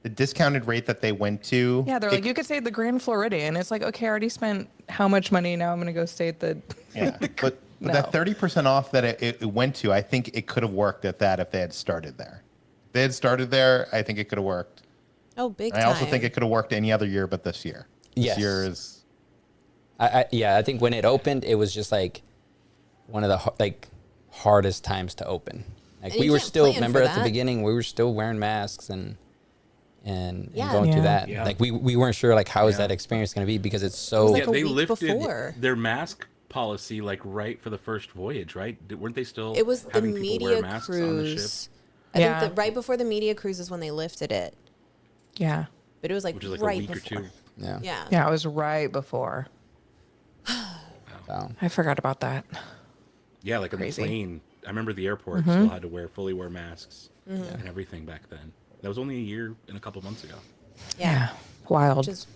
S5: discounted rate that they went to.
S4: Yeah, they're like, you could stay at the Grand Floridian. It's like, okay, I already spent how much money? Now I'm going to go stay at the.
S5: Yeah, but
S4: No.
S5: that 30% off that it went to, I think it could have worked at that if they had started there. If they had started there, I think it could have worked.
S1: Oh, big
S5: I
S1: time.
S5: also think it could have worked any other year but this year.
S2: Yes.
S5: This year is.
S2: I think when it opened, it was just like one of the hardest times to open. Like
S1: And
S2: we
S1: you
S2: were
S1: can't
S2: still,
S1: plan
S2: remember
S1: for
S2: at the
S1: that.
S2: beginning, we were still wearing masks and
S1: Yeah.
S2: going through that.
S3: Yeah.
S2: Like we weren't sure like how is that experience going to be because it's so.
S1: like
S3: Yeah,
S1: a
S3: they
S1: week
S3: lifted
S1: before.
S3: their mask policy like right for the first voyage, right? Weren't they still
S1: It was the
S3: having people wear
S1: media
S3: masks on the ship?
S1: cruise. I
S4: Yeah.
S1: think that right before the media cruise is when they lifted it.
S4: Yeah.
S1: But it was like
S3: Which is like
S1: right
S3: a week
S1: before.
S3: or two.
S2: Yeah.
S1: Yeah.
S4: Yeah, it was right before.
S2: So,
S4: I forgot about that.
S3: Yeah, like on the
S4: Crazy.
S3: plane. I remember the airport still had to fully wear masks
S1: Mm-hmm.
S3: and everything back then. That was only a year and a couple months ago.
S1: Yeah.
S4: Wild.
S1: Which is,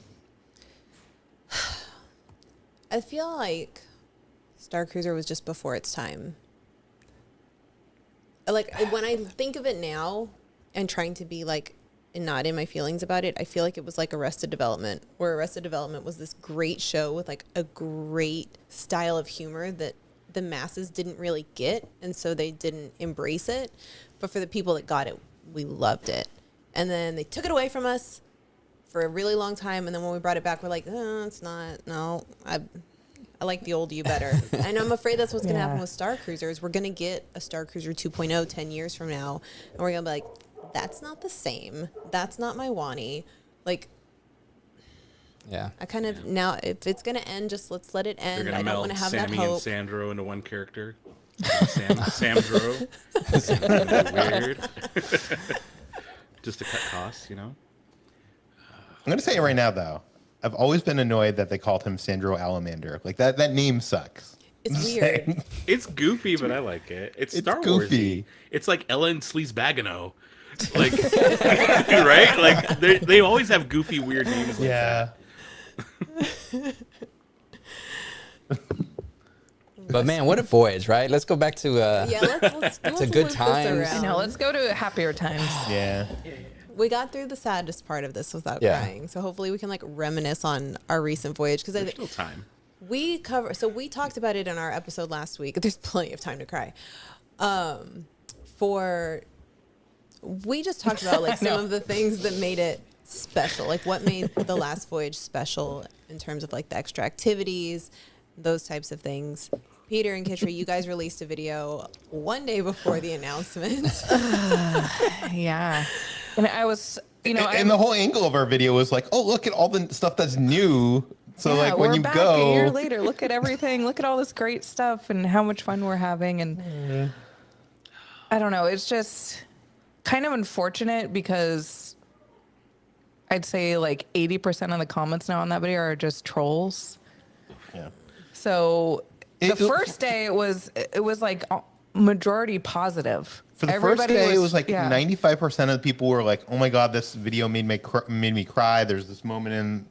S1: I feel like Starcruiser was just before its time. Like when I think of it now and trying to be like not in my feelings about it, I feel like it was like Arrested Development, where Arrested Development was this great show with like a great style of humor that the masses didn't really get, and so they didn't embrace it. But for the people that got it, we loved it. And then they took it away from us for a really long time, and then when we brought it back, we're like, oh, it's not. No, I like the old you better. And I'm afraid that's what's going to happen with Starcruisers. We're going to get a Starcruiser 2.0 10 years from now, and we're going to be like, that's not the same. That's not my Wani. Like,
S2: yeah.
S1: I kind of now, if it's going to end, just let's let it
S3: They're
S1: end.
S3: gonna
S1: I don't want
S3: meld
S1: to have
S3: Sammy
S1: that
S3: and
S1: hope.
S3: Sandro into one character. Samdro. Weird. Just to cut costs, you know.
S5: I'm going to say it right now, though. I've always been annoyed that they called him Sandro Alamander. Like that name sucks.
S1: It's weird.
S3: It's goofy, but I like it. It's Star
S5: goofy.
S3: Warsy. It's like Ellen Sleazebaggano. Like, right? Like they always have goofy, weird names like that.
S2: But man, what a voyage, right? Let's go back to
S1: Yeah, let's
S2: a good
S1: loop this
S2: times.
S1: around.
S4: No, let's go to happier times.
S5: Yeah.
S1: We got through the saddest part of this without
S2: Yeah.
S1: crying. So hopefully we can like reminisce on our recent voyage because
S3: There's still time.
S1: we talked about it in our episode last week. There's plenty of time to cry. We just talked about like some of the things that made it special, like what made the last voyage special in terms of like the extra activities, those types of things. Peter and Kitri, you guys released a video one day before the announcement.
S4: Yeah. And I was,
S5: And the whole angle of our video was like, oh, look at all the stuff that's new. So
S4: yeah,
S5: like when
S4: we're
S5: you
S4: back
S5: go,
S4: a year later, look at everything, look at all this great stuff and how much fun we're having. And I don't know, it's just kind of unfortunate because I'd say like 80% of the comments now on that video are just trolls.
S5: yeah.
S4: So the first day it was like majority positive.
S5: For the first day, it was like 95% of the people were like, "Oh my god, this video made me cry." There's this moment in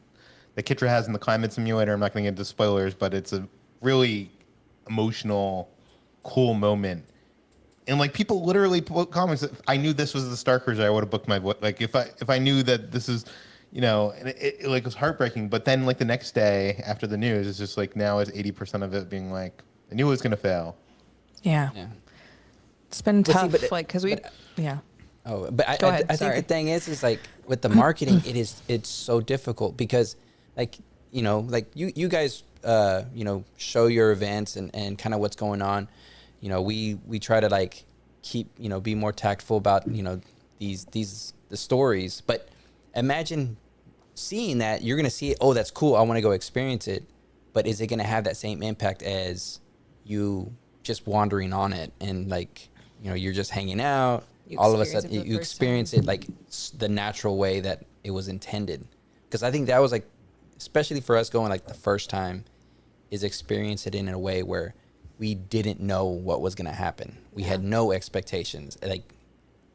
S5: that Kitra has in the climate simulator. I'm not going to get into spoilers, but it's a really emotional, cool moment. And like people literally put comments. If I knew this was the Starcruiser, I would have booked my like if I knew that this is, and it like was heartbreaking. But then like the next day after the news, it's just like now it's 80% of it being like, I knew it was going to fail.
S4: Yeah. It's been tough, because yeah.
S2: Oh, but I
S4: Sorry.
S2: think the thing is like with the marketing, it's so difficult because like you guys show your events and kind of what's going on. We try to like keep be more tactful about the stories. But imagine seeing that you're gonna see it. Oh, that's cool. I want to go experience it. But is it gonna have that same impact as you just wandering on it and like you're just hanging out? All of a sudden you experience it like the natural way that it was intended. Because I think that was like, especially for us going like the first time, is experience it in a way where we didn't know what was going to happen. We had no expectations. Like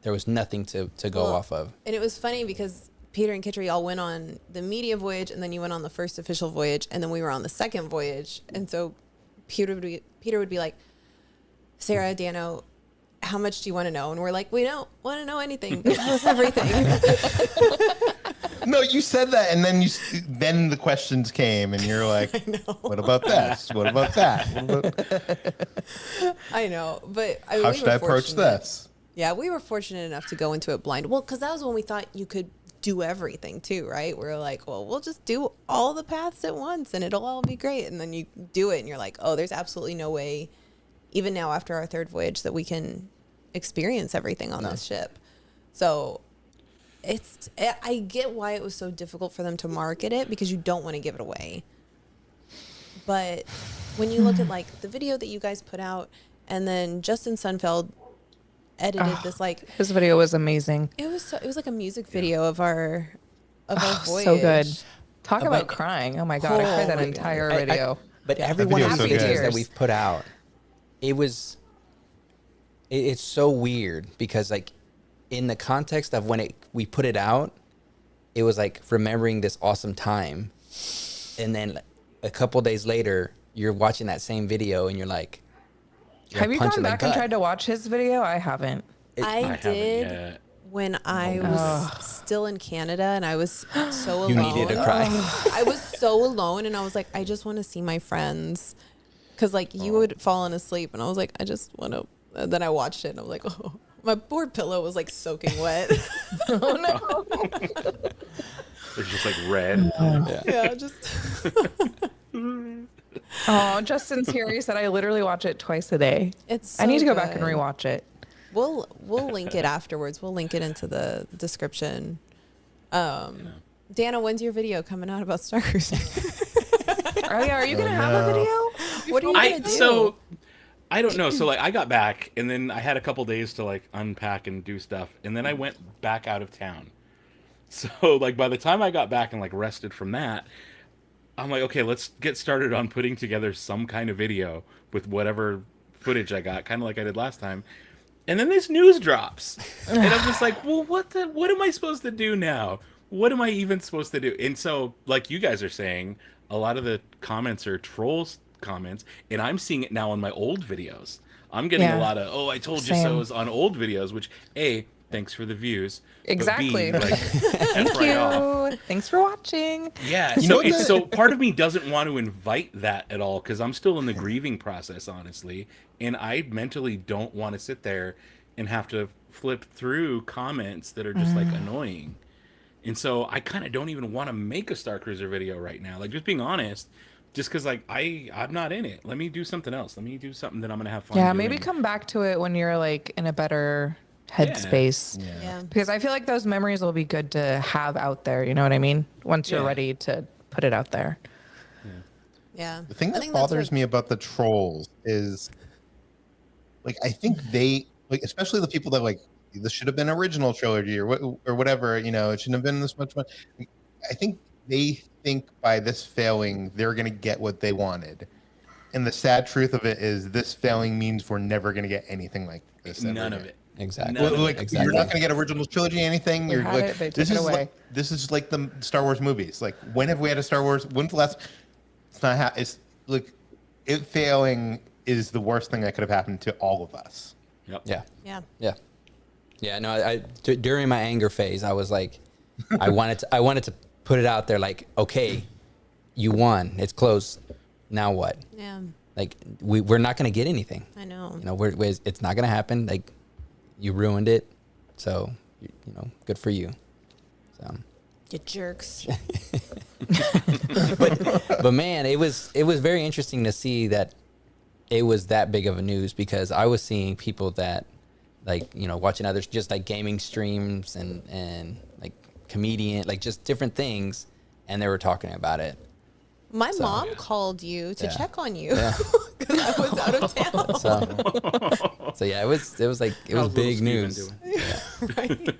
S2: there was nothing to go off of. And
S1: it was funny because Peter and Kitri all went on the media voyage, and then you went on the first official voyage, and then we were on the second voyage. And so Peter would be like, Sarah, Dano, how much do you want to know? And we're like, we don't want to know anything. Tell us everything.
S5: No, you said that, and then the questions came, and you're like, "What about this? What about that?
S1: I know, but
S5: how should I approach this?"
S1: Yeah, we were fortunate enough to go into it blind. Well, because that was when we thought you could do everything too, right? We were like, well, we'll just do all the paths at once, and it'll all be great. And then you do it, and you're like, oh, there's absolutely no way, even now after our third voyage, that we can experience everything on this ship. So I get why it was so difficult for them to market it, because you don't want to give it away. But when you look at like the video that you guys put out, and then Justin Sunfeld edited this, like
S4: his video was amazing.
S1: It was like a music video of our voyage.
S4: So good. Talk about crying. Oh my god, I cried that entire video.
S2: But every one of the videos that we've put out, it's so weird because like in the context of when we put it out, it was like remembering this awesome time, and then a couple days later you're watching that same video and you're like,
S4: have you gone back and tried to watch his video? I haven't.
S1: I did when I was still in Canada, and I was so alone.
S2: You needed to cry.
S1: I was so alone, and I was like, I just want to see my friends, because like you would fallen asleep, and I was like, I just want to. And then I watched it, and I was like, oh, my poor pillow was like soaking wet.
S4: Oh no!
S3: It's just like red.
S1: Yeah, just.
S4: Oh, Justin's here. He said I literally watch it twice a day. I need to go back and rewatch it.
S1: We'll link it afterwards. We'll link it into the description. Dana, when's your video coming out about Starcruiser?
S4: Oh yeah, are you gonna have a video?
S1: What are you gonna do?
S3: So I don't know. So like I got back, and then I had a couple days to like unpack and do stuff, and then I went back out of town. So like by the time I got back and like rested from that, I'm like, okay, let's get started on putting together some kind of video with whatever footage I got, kind of like I did last time. And then this news drops, and I'm just like, well, what am I supposed to do now? What am I even supposed to do? And so, like you guys are saying, a lot of the comments are trolls comments, and I'm seeing it now on my old videos. I'm getting a lot of, oh, I told you
S4: Same.
S3: so's on old videos, which, A, thanks for the views.
S4: Exactly.
S3: But B, like,
S4: Thank
S3: F right off.
S4: you. Thanks for watching.
S3: Yeah,
S5: You know
S3: so
S5: what
S3: so part of me doesn't want to invite that at all because I'm still in the grieving process, honestly, and I mentally don't want to sit there and have to flip through comments that are just like annoying. And so I kind of don't even want to make a Starcruiser video right now. Like, just being honest, just because like I'm not in it. Let me do something else. Let me do something that I'm gonna have fun.
S4: Yeah,
S3: doing.
S4: maybe come back to it when you're like in a better headspace.
S1: Yeah.
S4: Because I feel like those memories will be good to have out there. You know what I mean? Once you're
S3: Yeah.
S4: ready to put it out there.
S1: Yeah.
S5: The thing
S1: I
S5: that
S1: think that's
S5: bothers
S1: what-
S5: me about the trolls is, like, I think they, like, especially the people that like this should have been original trilogy or what or whatever. You know, it shouldn't have been this much money. I think they think by this failing they're gonna get what they wanted, and the sad truth of it is this failing means we're never gonna get anything like this. ever
S3: None of
S5: again.
S3: it.
S2: Exactly.
S3: None of it.
S5: Like
S2: Exactly.
S5: you're not going to get original trilogy anything.
S4: We
S5: You're
S4: had
S5: like
S4: it, they
S5: this
S4: took it
S5: is
S4: away.
S5: like this is like the Star Wars movies. Like when have we had a Star Wars? When's the last? It's not. It's like it failing is the worst thing that could have happened to all of us.
S3: Yep.
S2: Yeah.
S1: Yeah.
S2: Yeah. Yeah. No, during my anger phase, I was like, I wanted to put it out there like, okay, you won. It's close. Now what?
S1: Yeah.
S2: Like we're not going to get anything.
S1: I know.
S2: You know, it's not going to happen. Like you ruined it. So, you know, good for you. So,
S1: You jerks.
S2: but man, it was very interesting to see that it was that big of a news because I was seeing people that like, you know, watching others just like gaming streams and like comedian, like just different things. And they were talking about it.
S1: My mom called you to
S2: Yeah.
S1: check on you
S2: Yeah.
S1: because I was out of town.
S2: So yeah, it was like, it was
S3: How's little
S2: big
S3: Steven
S2: news.
S3: doing?
S1: Right?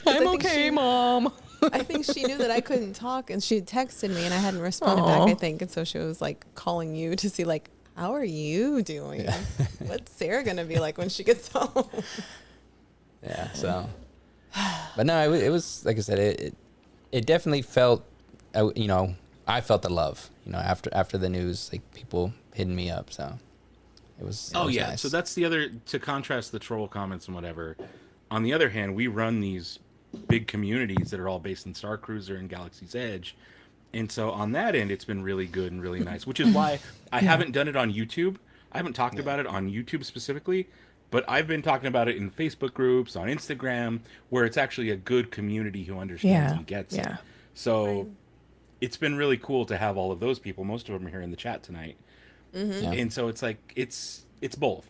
S4: I'm
S1: think
S4: okay,
S1: she-
S4: Mom.
S1: I think she knew that I couldn't talk and she had texted me and I hadn't responded
S4: Aw.
S1: back, I think. And so she was like calling you to see like, how are you doing? What's Sarah going to be like when she gets home?
S2: Yeah. So, but no, it was like I said, it definitely felt, you know, I felt the love, you know, after the news, like people hitting me up. So it was.
S3: Oh
S2: was
S3: yeah,
S2: nice.
S3: so that's the other, to contrast the troll comments and whatever. On the other hand, we run these big communities that are all based in Starcruiser and Galaxy's Edge, and so on that end, it's been really good and really nice. Which is why I haven't done it on YouTube. I haven't talked about it on YouTube specifically, but I've been talking about it in Facebook groups, on Instagram, where it's actually a good community who understands and gets it. So it's been really cool to have all of those people. Most of them are here in the chat tonight.
S2: Yeah.
S3: And so it's like it's both,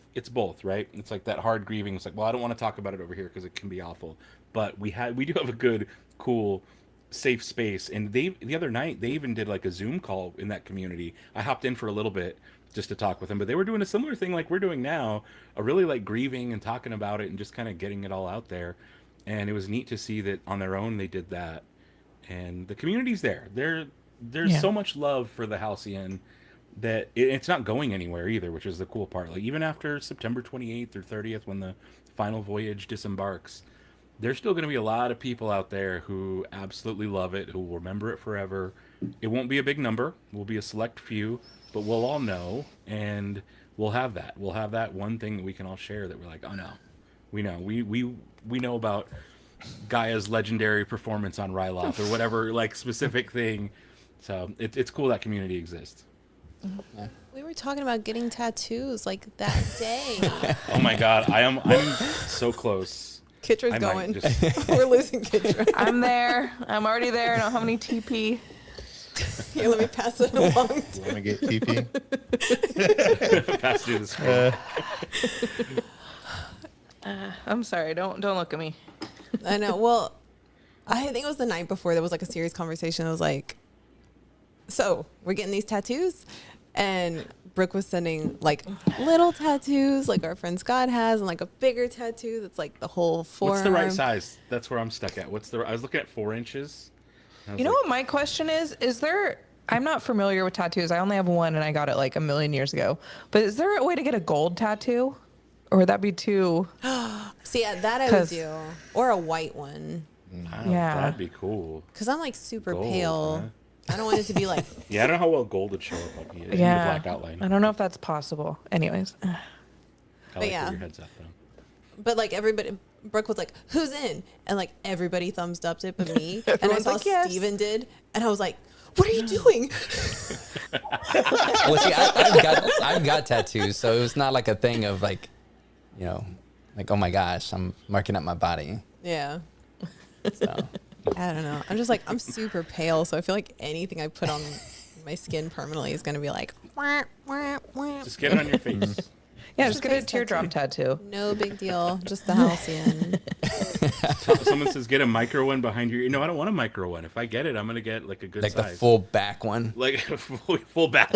S3: right? It's like that hard grieving. It's like, well, I don't want to talk about it over here because it can be awful, but we do have a good, cool, safe space. And the other night they even did like a Zoom call in that community. I hopped in for a little bit just to talk with them, but they were doing a similar thing like we're doing now, a really like grieving and talking about it and just kind of getting it all out there. And it was neat to see that on their own they did that, and the community's there. There's so much love for the Halcyon that it's not going anywhere either, which is the cool part. Like even after September 28th or 30th, when the final voyage disembarks, there's still going to be a lot of people out there who absolutely love it, who will remember it forever. It won't be a big number. We'll be a select few, but we'll all know, and we'll have that. We'll have that one thing that we can all share that we're like, oh no, we know. We know about Gaia's legendary performance on Ryloth or whatever, like specific thing. So it's cool that community exists.
S1: We were talking about getting tattoos like that day.
S3: Oh my god, I'm so close.
S1: Kitra's
S3: I might
S1: going.
S3: just-
S1: We're losing Kitra.
S4: I'm there. I'm already there. I don't have any TP.
S1: Here, let me pass it along.
S5: Want to get TP?
S3: Pass through the screen.
S4: I'm sorry. Don't look at me.
S1: I know. Well, I think it was the night before there was like a serious conversation. It was like, so we're getting these tattoos, and Brooke was sending like little tattoos, like our friend Scott has, and like a bigger tattoo that's like the whole forearm.
S3: What's the right size? That's where I'm stuck at. I was looking at 4 inches.
S4: You know what my question is? Is there I'm not familiar with tattoos. I only have one, and I got it like a million years ago. But is there a way to get a gold tattoo, or would that be too?
S1: See, yeah, that I would do, or a white one.
S3: Wow,
S4: Yeah.
S3: that'd be cool.
S1: Because I'm like super
S3: Gold,
S1: pale.
S3: huh?
S1: I don't want it to be like.
S3: Yeah, I don't know how well gold would show up on you.
S4: Yeah,
S3: The black outline.
S4: I don't know if that's possible. Anyways,
S3: I like
S1: yeah.
S3: where your head's at though.
S1: But like everybody, Brooke was like, "Who's in?" And like everybody thumbs upped it, but me. And I
S4: Everyone's
S1: saw
S4: like, "Yes."
S1: Steven did, and I was like, "What are you doing?"
S2: Well, see, I've got tattoos, so it was not like a thing of like, you know, like, oh my gosh, I'm marking up my body.
S1: Yeah.
S2: So
S1: I don't know. I'm just like, I'm super pale, so I feel like anything I put on my skin permanently is gonna be like, wah, wah, wah.
S3: Just get it on your face.
S4: yeah, just get a
S1: face
S4: teardrop tattoo.
S1: No big deal. Just the Halcyon.
S3: Someone says get a micro one behind your. No, I don't want a micro one. If I get it, I'm gonna get like a good
S2: like
S3: size.
S2: the full back one.
S3: Like full back.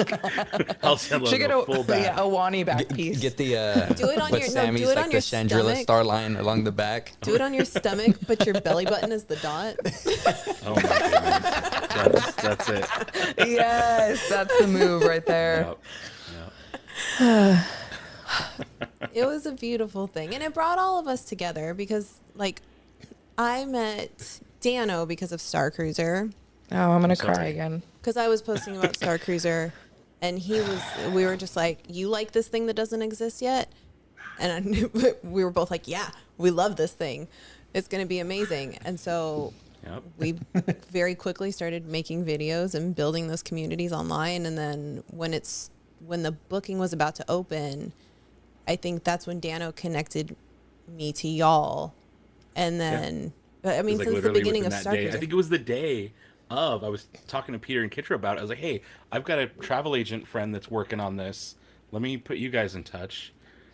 S3: Halcyon
S4: Should get
S3: logo, full back.
S4: a Wani back piece.
S2: Get the
S1: Do it on
S2: what
S1: your- no,
S2: Sammy's
S1: do it
S2: like
S1: on
S2: the
S1: your
S2: Chandrila
S1: stomach.
S2: star line along the back.
S1: Do it on your stomach, but your belly button is the dot.
S3: Oh my goodness. That's it.
S4: Yes, that's the move right there.
S3: Yep.
S1: It was a beautiful thing, and it brought all of us together because, like, I met Dano because of Starcruiser.
S4: Oh, I'm gonna
S3: sorry.
S4: cry again.
S1: Because I was posting about Starcruiser, and we were just like, "You like this thing that doesn't exist yet?" And I knew, we were both like, "Yeah, we love this thing. It's going to be amazing." And so
S3: Yep.
S1: we very quickly started making videos and building those communities online. And then when the booking was about to open, I think that's when Dano connected me to y'all. And then, I
S3: It
S1: mean,
S3: was, like,
S1: since the
S3: literally
S1: beginning of
S3: within that day. I
S1: Starcruiser.
S3: think it was the day of. I was talking to Peter and Kitra about it. I was like, "Hey, I've got a travel agent friend that's working on this. Let me put you guys in touch."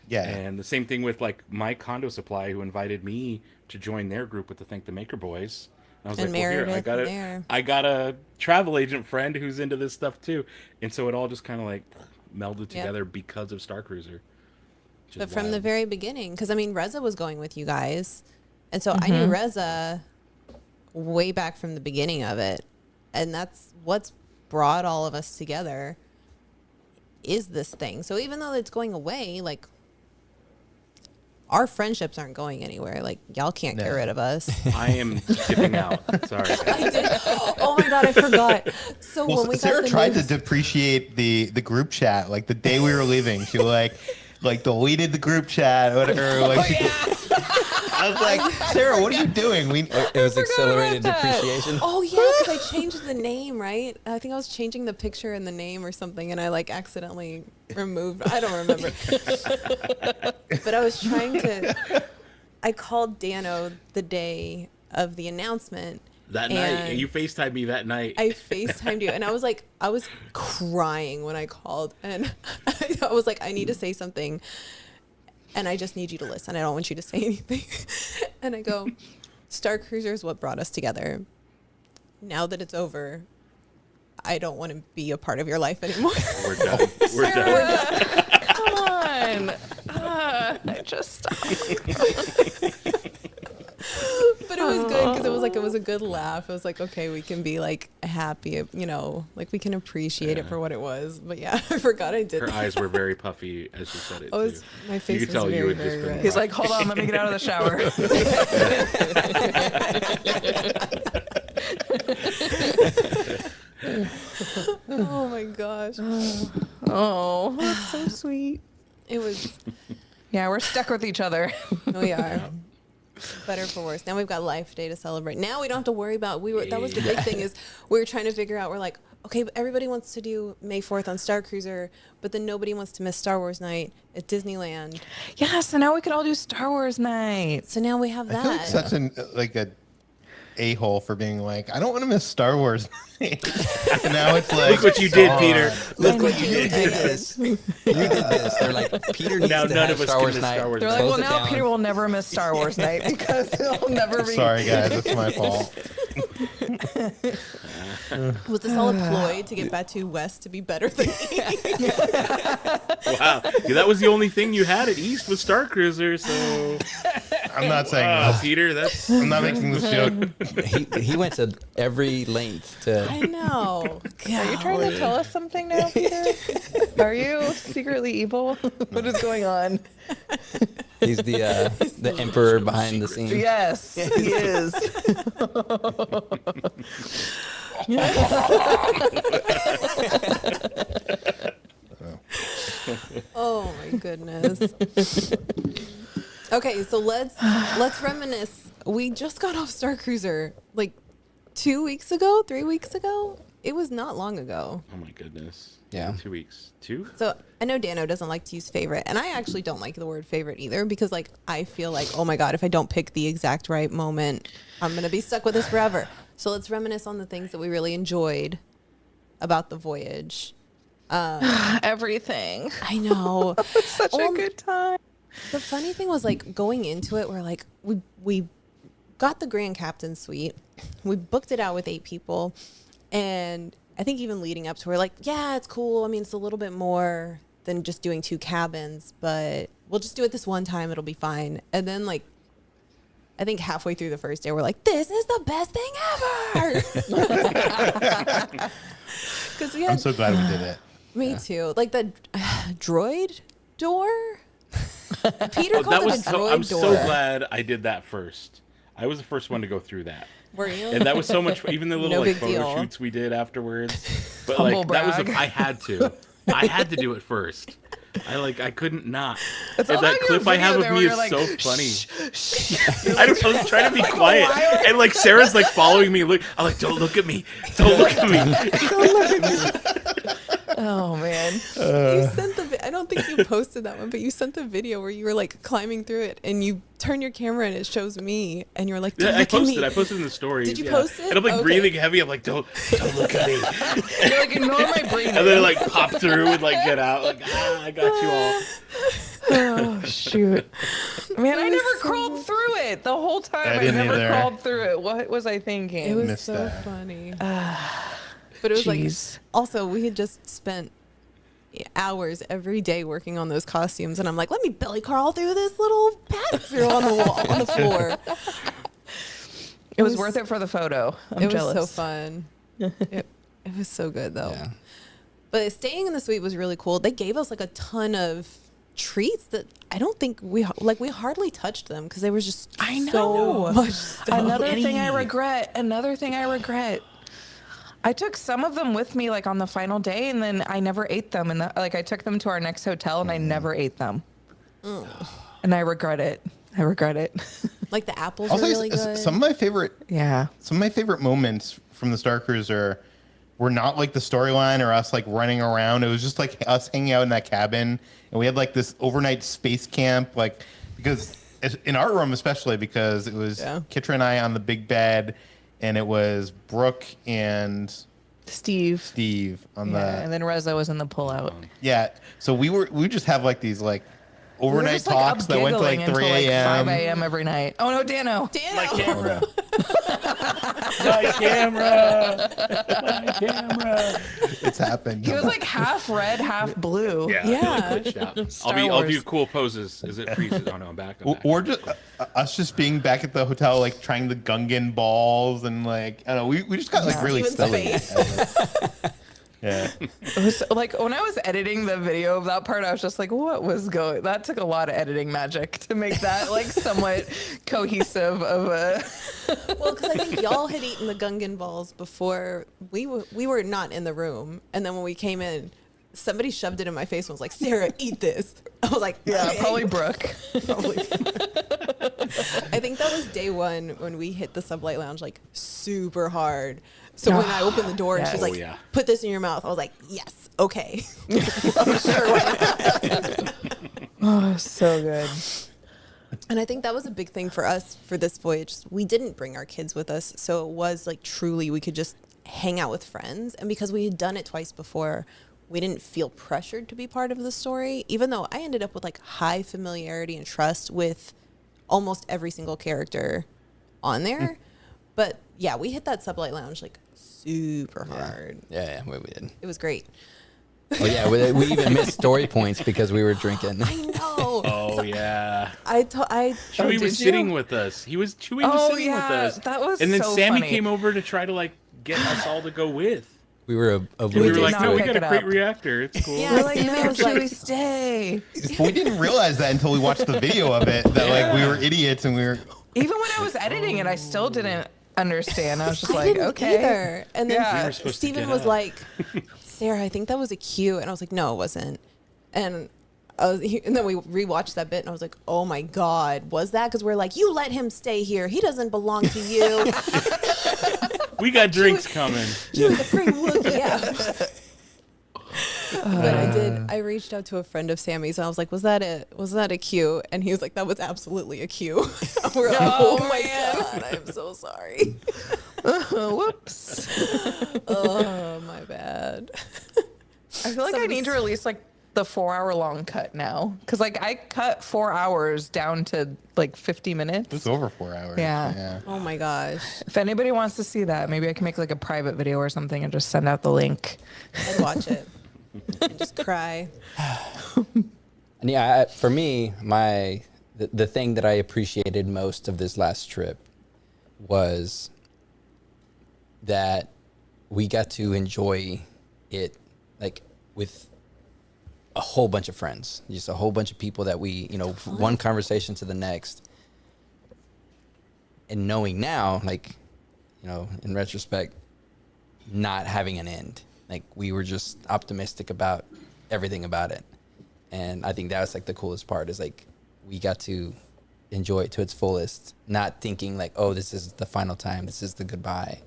S5: Yeah.
S3: And the same thing with like my condo supply, who invited me to join their group with the Thank the Maker Boys. And I was
S1: And
S3: like, "Well, here,
S1: Meredith
S3: I got a travel agent friend who's into this stuff too." And so it all just kind of like melded together because of Starcruiser. which is
S1: But from the
S3: wild.
S1: very beginning, because I mean, Reza was going with you guys. And so I knew Reza way back from the beginning of it. And that's what's brought all of us together is this thing. So even though it's going away, like, our friendships aren't going anywhere. Like, y'all can't get
S5: No.
S1: rid of us.
S3: I am tipping out. Sorry. guys.
S1: I did. Oh my God, I forgot. So
S5: Well,
S1: when we
S5: Sarah
S1: got the
S5: tried
S1: news,
S5: to depreciate the group chat. Like the day we were leaving, she like deleted the group chat. Whatever. Like, I was like, Sarah, what are you doing?
S2: It was accelerated
S4: about that.
S2: depreciation.
S1: oh yeah, because I changed the name, right? I think I was changing the picture and the name or something, and I like accidentally removed. I don't remember. But I was trying to. I called Dano the day of the announcement.
S3: That night,
S1: and
S3: you FaceTimed me that night.
S1: I FaceTimed you, and I was like, I was crying when I called, and I was like, I need to say something, and I just need you to listen. I don't want you to say anything. And I go, Starcruiser is what brought us together. Now that it's over, I don't want to be a part of your life anymore.
S3: We're done. We're done.
S4: Come on. I just
S1: But it was good because it was a good laugh. It was like, okay, we can be like happy, you know, like we can appreciate it for what it was. But yeah, I forgot I did
S3: Her
S1: that.
S3: eyes were very puffy as she said it.
S1: Oh, it's-
S3: too.
S1: my face
S3: You could
S1: was
S3: tell you
S1: very,
S3: had just
S1: very
S3: been
S1: red.
S4: He's like, hold on, let me get out of the shower.
S1: Oh my gosh.
S4: Oh, that's so sweet.
S1: It was,
S4: Yeah, we're stuck with each other.
S1: we are. Better for worse. Now we've got Life Day to celebrate. Now we don't have to worry about, that was the big thing is we were trying to figure out, we're like, okay, but everybody wants to do May 4th on Starcruiser, but then nobody wants to miss Star Wars night at Disneyland.
S4: Yeah, so now we could all do Star Wars night.
S1: So now we have
S5: I feel like
S1: that.
S5: such an a-hole for being like, I don't want to miss Star Wars. And now it's like,
S3: Look what you did, Peter.
S2: Look what you did this. You did this. They're like, Peter needs
S3: Now
S2: to
S3: none
S2: have
S3: of us
S2: Star
S3: can
S2: Wars
S3: miss
S2: night.
S3: Star Wars
S4: They're
S3: night.
S4: like,
S2: Close
S4: well,
S2: it
S4: now
S2: down.
S4: Peter will never miss Star Wars night because he'll never be.
S5: sorry guys, it's my fault.
S1: Was this all a ploy to get Batu West to be better than me?
S3: Wow. Yeah, that was the only thing you had at East was Starcruiser, so...
S5: I'm not saying
S3: Wow,
S5: this.
S3: Peter, that's...
S5: I'm not making this joke.
S2: He went to every length to.
S1: I know.
S4: Are you trying to tell us something now, Peter? Are you secretly evil? What is going on?
S2: He's the emperor behind the scenes.
S4: Yes, he is.
S1: Oh my goodness. Okay, so let's reminisce. We just got off Starcruiser like 3 weeks ago. It was not long ago.
S3: Oh my goodness.
S2: Yeah.
S3: 2 weeks. 2?
S1: So I know Dano doesn't like to use favorite, and I actually don't like the word favorite either because like I feel like, oh my God, if I don't pick the exact right moment, I'm gonna be stuck with this forever. So let's reminisce on the things that we really enjoyed about the voyage.
S4: Everything.
S1: I know.
S4: Such a good time.
S1: The funny thing was like going into it, we're like we got the Grand Captain suite, we booked it out with 8 people, and I think even leading up to, we're like, yeah, it's cool. I mean, it's a little bit more than just doing 2 cabins, but we'll just do it this one time. It'll be fine. And then like, I think halfway through the first day, we're like, this is the best thing ever. Because we had,
S5: I'm so glad we did it.
S1: me too. Like the droid door. Peter called it a droid
S3: I'm
S1: door.
S3: so glad I did that first. I was the first one to go through that.
S1: Were you?
S3: And that was so much, even the little
S1: No
S3: like
S1: big
S3: photo
S1: deal.
S3: shoots we did afterwards. But
S4: Humble
S3: like that was
S4: brag.
S3: I had to do it first. I couldn't not.
S4: It's
S3: And
S4: all
S3: that
S4: on your
S3: clip I have
S4: video
S3: of
S4: there
S3: me
S4: where
S3: is
S4: you're
S3: so
S4: like,
S3: funny.
S4: shh.
S3: I was trying to be quiet, and like Sarah's like following me. Look, I'm like, don't look at me, don't look at me.
S4: Oh man.
S1: You sent the. I don't think you posted that one, but you sent the video where you were like climbing through it, and you turn your camera and it shows me, and you're like,
S3: Yeah,
S1: don't
S3: I
S1: look at me.
S3: posted in the story.
S1: Did you post it?
S3: And I'm like
S1: Okay.
S3: breathing heavy. I'm like, don't look at me.
S4: You're like, ignore my breathing.
S3: And then like pop through and like get out. Like I got you all.
S4: Oh shoot. Man, I never crawled through it the whole time.
S5: I
S4: I
S5: didn't
S4: never
S5: either.
S4: crawled through it. What was I thinking?
S1: It was
S5: Missed
S1: so
S5: that.
S1: funny. But it was
S4: Jeez.
S1: like, also we had just spent hours every day working on those costumes, and I'm like, let me Billy Carl through this little pass through on the wall, on the floor.
S4: It was worth it for the photo. I'm jealous.
S1: Was so fun. it was so good though.
S2: Yeah.
S1: But staying in the suite was really cool. They gave us like a ton of treats that I don't think we hardly touched them because they were just
S4: I know.
S1: so much stuff.
S4: Another thing I regret. I took some of them with me like on the final day, and then I never ate them. And I took them to our next hotel, and I never ate them. And I regret it.
S1: Like the apples
S5: Also,
S1: are really good.
S5: some of my favorite
S4: Yeah.
S5: moments from the Starcruiser were not like the storyline or us like running around. It was just like us hanging out in that cabin, and we had like this overnight space camp, like because in our room especially because it was Kitra and I on the big bed, and it was Brooke and
S4: Steve
S5: on
S4: and then Reza was in the pullout.
S5: So we just have like these like
S4: We were
S5: overnight
S4: just, like,
S5: talks
S4: up
S5: that went to like
S4: giggling
S5: 3
S4: until, like, 5
S5: a.m.
S4: a.m. every night. Oh no, Dano.
S3: My camera. My camera.
S5: It's happened.
S4: He was like half red, half blue.
S1: Yeah.
S3: I'll do cool poses. Is it freezes? Oh no, I'm back.
S5: Or just us just being back at the hotel, like trying the Gungan balls, and like I don't know, we just got like really
S1: Even
S5: silly.
S1: space.
S5: Yeah,
S4: It was like when I was editing the video of that part, I was just like, what was going? That took a lot of editing magic to make that like somewhat cohesive of a.
S1: Well, because I think y'all had eaten the Gungan balls before we were not in the room, and then when we came in, somebody shoved it in my face and was like, "Sarah, eat this." I was like,
S4: Yeah,
S1: "Okay."
S4: probably Brooke.
S1: Probably. I think that was day one when we hit the sublight lounge like super hard. So when I opened the door and she's like, "Put this in your mouth," I was like, "Yes, okay." I'm sure.
S4: Oh, so good.
S1: And I think that was a big thing for us for this voyage. We didn't bring our kids with us, so it was like truly we could just hang out with friends. And because we had done it twice before, we didn't feel pressured to be part of the story, even though I ended up with like high familiarity and trust with almost every single character on there. But yeah, we hit that sublight lounge like super hard.
S2: Yeah, we did.
S1: It was great.
S2: Oh yeah, we even missed story points because we were drinking.
S1: I know.
S3: Oh yeah.
S2: did
S3: Chewy was
S2: you?
S3: sitting with us. Chewy was sitting with us.
S4: That was
S3: and then
S4: so
S3: Sammy
S4: funny.
S3: came over to try to like get us all to go with.
S2: We were
S3: And we
S4: did
S3: were
S2: oblivious.
S3: like,
S4: not
S3: no, we
S4: pick
S3: got a
S4: it
S3: great
S4: up.
S3: reactor. It's cool.
S1: Yeah.
S4: We're like,
S1: Sammy
S4: no,
S1: was like-
S4: Chewy, stay.
S5: We didn't realize that until we watched the video of it. That like we were idiots and we were.
S4: Even when I was editing it, I still didn't understand. I was just
S1: I
S4: like,
S1: didn't
S4: okay.
S1: either. And then
S4: Yeah. We were
S3: supposed to
S1: Steven
S3: get
S1: was
S3: up.
S1: like, Sarah, I think that was a cue. And I was like, no, it wasn't. And and then we rewatched that bit and I was like, oh my God, was that? Because we're like, you let him stay here. He doesn't belong to you.
S3: We got drinks coming.
S1: She was a free Wookiee. Yeah. But I reached out to a friend of Sammy's and I was like, was that a cue? And he was like, that was absolutely a cue. We're like, oh my God, I'm so sorry.
S4: Whoops.
S1: Oh, my bad.
S4: I feel like I need to release like the 4-hour long cut now. Cause like I cut 4 hours down to like 50 minutes.
S5: It was over 4 hours.
S4: Yeah.
S1: Oh my gosh.
S4: If anybody wants to see that, maybe I can make like a private video or something and just send out the link.
S1: I'd watch it and just cry.
S2: And yeah, for me, the thing that I appreciated most of this last trip was that we got to enjoy it like with a whole bunch of friends, just a whole bunch of people that we, one conversation to the next. And knowing now, like, in retrospect, not having an end. Like, we were just optimistic about everything about it. And I think that was like the coolest part is like, we got to enjoy it to its fullest, not thinking like, oh, this is the final time. This is the goodbye.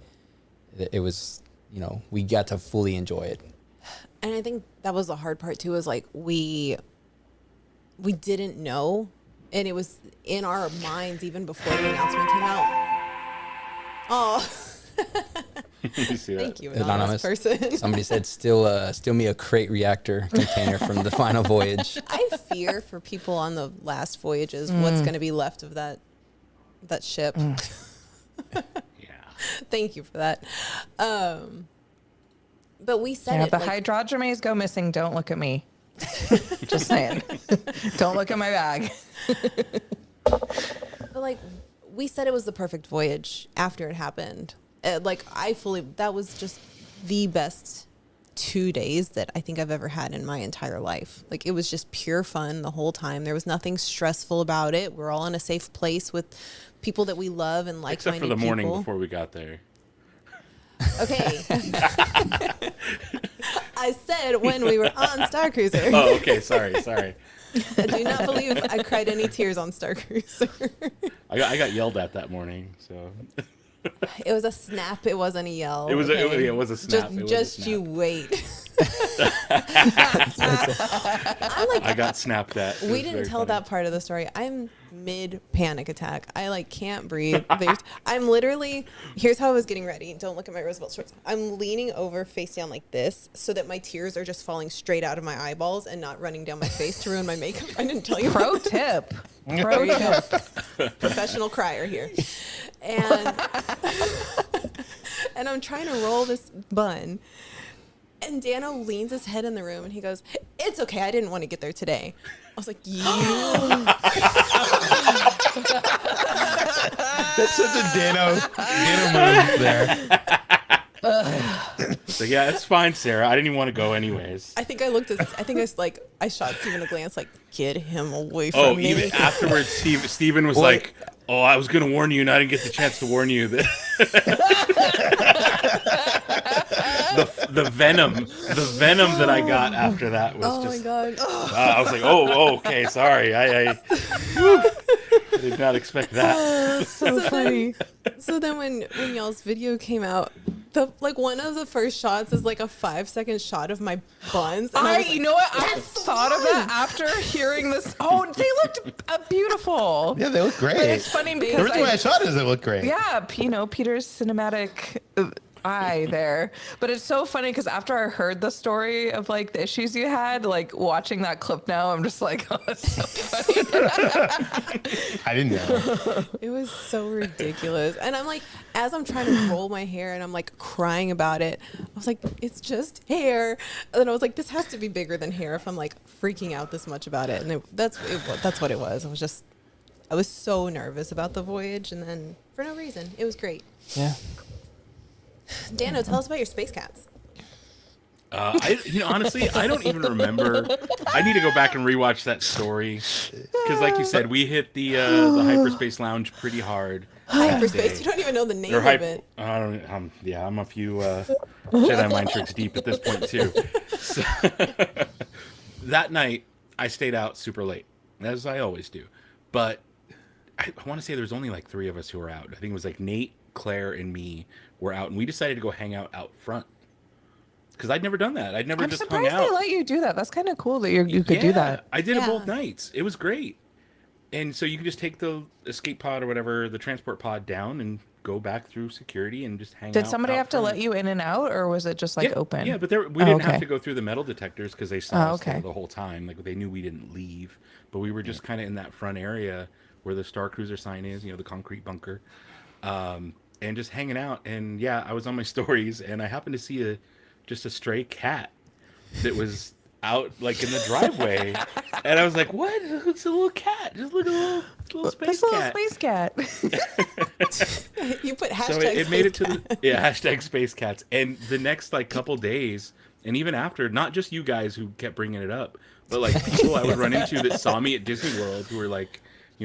S2: It was, we got to fully enjoy it.
S1: And I think that was the hard part too, is like we didn't know, and it was in our minds even before the announcement came out. Oh,
S3: You see that?
S1: thank you, anonymous person.
S2: Somebody said, steal me a crate reactor container from the final voyage.
S1: I fear for people on the last voyages what's going to be left of that ship.
S3: Yeah.
S1: Thank you for that. But we said
S4: Yeah,
S1: it.
S4: the
S1: like,
S4: hydrogenates go missing. Don't look at me. Just saying. Don't look at my bag.
S1: But like we said, it was the perfect voyage after it happened. That was just the best 2 days that I think I've ever had in my entire life. Like, it was just pure fun the whole time. There was nothing stressful about it. We're all in a safe place with people that we love and like.
S3: Except for the morning before we got there.
S1: Okay. I said when we were on Starcruiser.
S3: Oh, okay. Sorry.
S1: I do not believe I cried any tears on Starcruiser.
S3: I got yelled at that morning, so.
S1: It was a snap. It wasn't a yell.
S3: It was a snap.
S1: Just you wait.
S3: I got snapped at. It
S1: We
S3: was
S1: didn't
S3: very
S1: tell
S3: funny.
S1: that part of the story. I'm mid panic attack. I can't breathe. I'm literally, here's how I was getting ready. Don't look at my Roosevelt shorts. I'm leaning over face down like this so that my tears are just falling straight out of my eyeballs and not running down my face to ruin my makeup. I didn't tell you.
S4: Pro tip.
S1: There you go. Professional crier here. And and I'm trying to roll this bun. And Dano leans his head in the room and he goes, "It's okay. I didn't want to get there today." I was like, "You."
S5: That's such a Dano move there.
S3: So yeah, it's fine, Sarah. I didn't even want to go anyways.
S1: I think I shot Steven a glance like, "Get him away from
S3: Oh,
S1: me."
S3: even afterwards, Steven was like, "Oh, I was gonna warn you, and I didn't get the chance to warn you." The venom that I got after that was
S1: Oh
S3: just.
S1: my god.
S3: I was like, "Oh, okay, sorry. I did not expect that."
S4: So funny.
S1: So then when y'all's video came out, one of the first shots is like a 5-second shot of my buns. And I was like,
S4: You know what? I thought of that after hearing this. Oh, they looked beautiful.
S5: Yeah, they look great.
S4: But it's funny
S5: The
S4: because
S5: reason why I shot it is it looked great.
S4: yeah, Peter's cinematic eye there. But it's so funny because after I heard the story of like the issues you had, like watching that clip now, I'm just like, oh, it's so funny.
S5: I didn't know.
S1: It was so ridiculous. And I'm like, as I'm trying to roll my hair and I'm like crying about it, I was like, it's just hair. And then I was like, this has to be bigger than hair if I'm like freaking out this much about it. And that's what it was. I was so nervous about the voyage, and then for no reason, it was great.
S2: Yeah.
S1: Dano, tell us about your space cats.
S3: Honestly, I don't even remember. I need to go back and rewatch that story because, like you said, we hit the hyperspace lounge pretty hard.
S1: Hyperspace? You don't even know the name of it.
S3: I don't. I'm a few Jedi mind tricks deep at this point too. So, that night, I stayed out super late, as I always do. But I want to say there was only like 3 of us who were out. I think it was like Nate, Claire, and me were out, and we decided to go hang out front. Because I'd never done that. I'd never just hung out.
S4: I'm surprised they let you do that. That's kind of cool that you could do that.
S3: I did it both nights. It was great. And so you can just take the escape pod or whatever, the transport pod down and go back through security and just hang out.
S4: Did somebody have to
S3: front.
S4: let you in and out, or was it just like open?
S3: Yeah, but we didn't have to go through the metal detectors because they saw us there the whole time. Like they knew we didn't leave. But we were just kind of in that front area where the Starcruiser sign is, the concrete bunker. And just hanging out. And yeah, I was on my stories and I happened to see just a stray cat that was out like in the driveway. And I was like, what? It's a little cat. Just look at a little space cat.
S4: Little space cat.
S1: You put hashtag
S3: So it made it to hashtag space cats. And the next like couple days, and even after, not just you guys who kept bringing it up, but like people I would run into that saw me at Disney World who were like,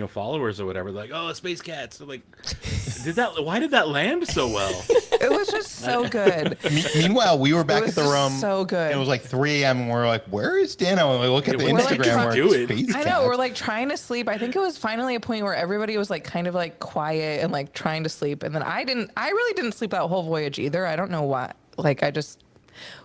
S3: followers or whatever, like, oh, space cats. So like, why did that land so well?
S4: It was just so good.
S5: Meanwhile, we were back at the room.
S4: So good.
S5: It was like 3 a.m. and we're like, where is Dano? And we look at the
S3: We're
S5: Instagram
S3: like,
S5: where it's space
S4: I know, we're like trying to sleep. I think it was finally a point where everybody was like kind of like quiet and like trying to sleep. And then I really didn't sleep that whole voyage either. I don't know why. Like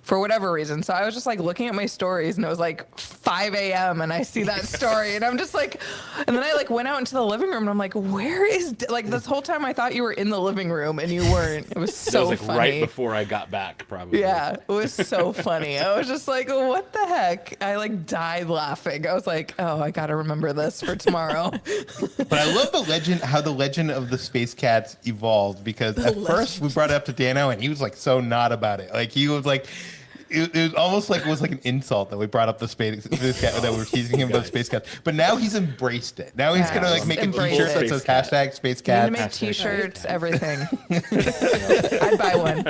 S4: for whatever reason. So I was just like looking at my stories and it was like 5 a.m. and I see that story and I'm just like, and then I like went out into the living room and I'm like, where is, like this whole time I thought you were in the living room and you weren't. It was so
S3: that was like
S4: funny.
S3: right before I got back, probably.
S4: Yeah, it was so funny. I was just like, what the heck? I like died laughing. I was like, oh, I got to remember this for tomorrow.
S5: But I love how the legend of the space cats evolved because at first we brought it up to Dano and he was like so not about it. Like he was like, it was almost like it was like an insult that we brought up the space cat, that we were teasing him about space cats. But now he's embraced it. Now he's gonna like make a t-shirt that says hashtag space cat.
S4: I'm gonna make t-shirts, everything. I'd buy one.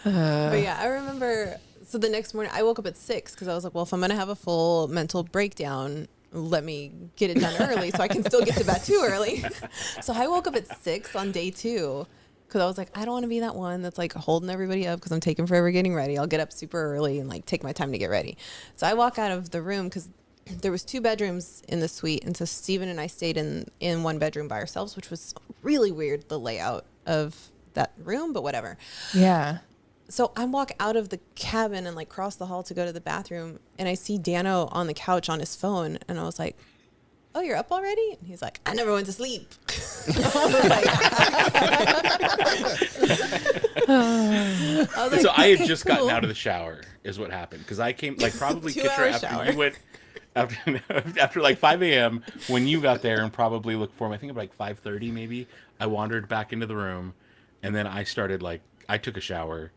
S1: But yeah, I remember. So the next morning, I woke up at 6 because I was like, well, if I'm gonna have a full mental breakdown, let me get it done early so I can still get to bed too early. So I woke up at 6 on day 2. Because I was like, I don't want to be that one that's like holding everybody up because I'm taking forever getting ready. I'll get up super early and like take my time to get ready. So I walk out of the room because there was 2 bedrooms in the suite. And so Steven and I stayed in one bedroom by ourselves, which was really weird, the layout of that room, but whatever.
S4: Yeah.
S1: So I walk out of the cabin and like cross the hall to go to the bathroom. And I see Dano on the couch on his phone. And I was like, oh, you're up already? And he's like, I never went to sleep.
S3: I had just gotten out of the shower is what happened. Because I came, like probably Kitcher after you went, after like 5 a.m. when you got there and probably looked for me, I think about like 5:30 maybe, I wandered back into the room. And then I started I took a shower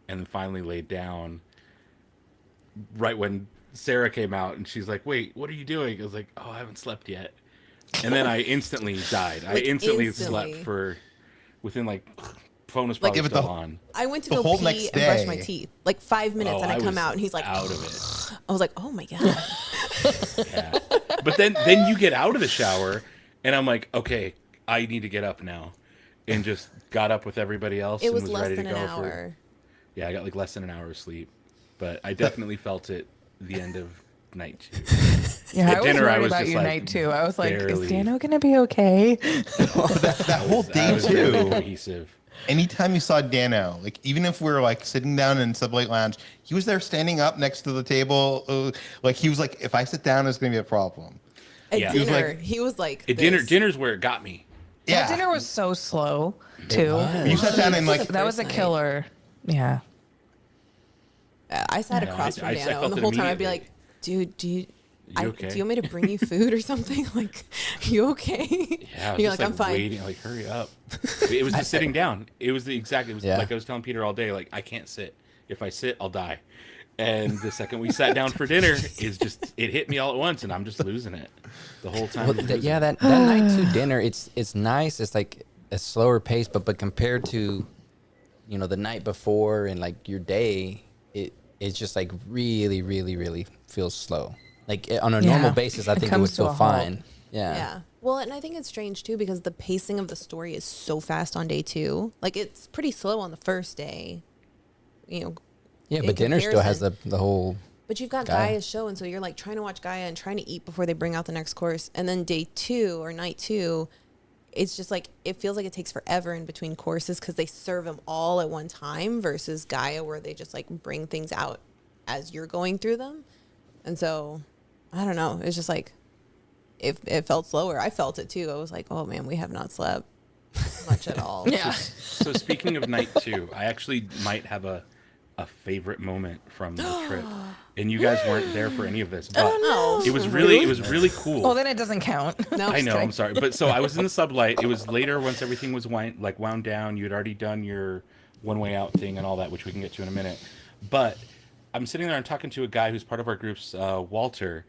S3: and then finally laid down right when Sarah came out and she's like, wait, what are you doing? I was like, oh, I haven't slept yet. And then I instantly died. I instantly slept within like, phone was probably still on.
S1: I went to go pee and brush my teeth. Like 5 minutes and I come out and he's like,
S3: out of it.
S1: I was like, oh my God.
S3: Yeah. But then you get out of the shower and I'm like, okay, I need to get up now. And just got up with everybody else and was ready to go. I got like less than an hour of sleep. But I definitely felt it the end of night 2.
S4: Yeah, I was worried about your night 2. I was like, is Dano going to be okay?
S5: that whole day too.
S3: Cohesive.
S5: Anytime you saw Dano, like even if we were like sitting down in Sublight Lounge, he was there standing up next to the table. Like he was like, if I sit down, it's going to be a problem.
S1: At dinner, he was like,
S3: dinner's where it got me.
S4: That dinner was so slow too.
S5: You sat down and like
S4: That was a
S1: First night.
S4: killer. Yeah.
S1: I sat
S3: Yeah,
S1: across
S3: I
S1: from Dano,
S3: felt
S1: and the
S3: it
S1: whole time I'd be
S3: immediately.
S1: like, "Dude, do you
S3: okay?
S1: do you want me to bring you food or something? Like, you okay?"
S3: Yeah, I was
S1: You're
S3: just
S1: like, "I'm fine."
S3: waiting, like, hurry up. It was the sitting down. It was the exact. It was
S2: Yeah.
S3: like I was telling Peter all day, like, I can't sit. If I sit, I'll die. And the second we sat down for dinner, it hit me all at once, and I'm just losing it the whole time.
S2: Well, yeah, that night two dinner, it's nice. It's like a slower pace, but compared to, the night before and like your day, it's just like really, really, really feels slow. Like on a normal basis, I
S4: It
S2: think it
S4: comes
S2: would
S4: to a
S2: feel
S4: halt.
S2: fine. Yeah.
S1: Yeah. Well, and I think it's strange too because the pacing of the story is so fast on day 2. Like, it's pretty slow on the first day.
S2: Yeah,
S1: in
S2: but dinner still has
S1: comparison.
S2: the whole.
S1: But you've got
S2: Gaia.
S1: Gaia's show, and so you're like trying to watch Gaia and trying to eat before they bring out the next course. And then day 2 or night 2, it's just like it feels like it takes forever in between courses because they serve them all at one time versus Gaia where they just like bring things out as you're going through them. And so I don't know. It's just like it felt slower. I felt it too. I was like, oh man, we have not slept much at all.
S4: Yeah.
S3: So speaking of night 2, I actually might have a favorite moment from the trip, and you guys weren't there for any of this, but
S1: no.
S3: it was really cool.
S4: Well, then it doesn't count.
S1: No,
S3: I
S1: just
S3: know,
S1: kidding.
S3: I'm sorry, but so I was in the sublight. It was later once everything was wound down. You had already done your one-way out thing and all that, which we can get to in a minute. But I'm sitting there and talking to a guy who's part of our group's Walter,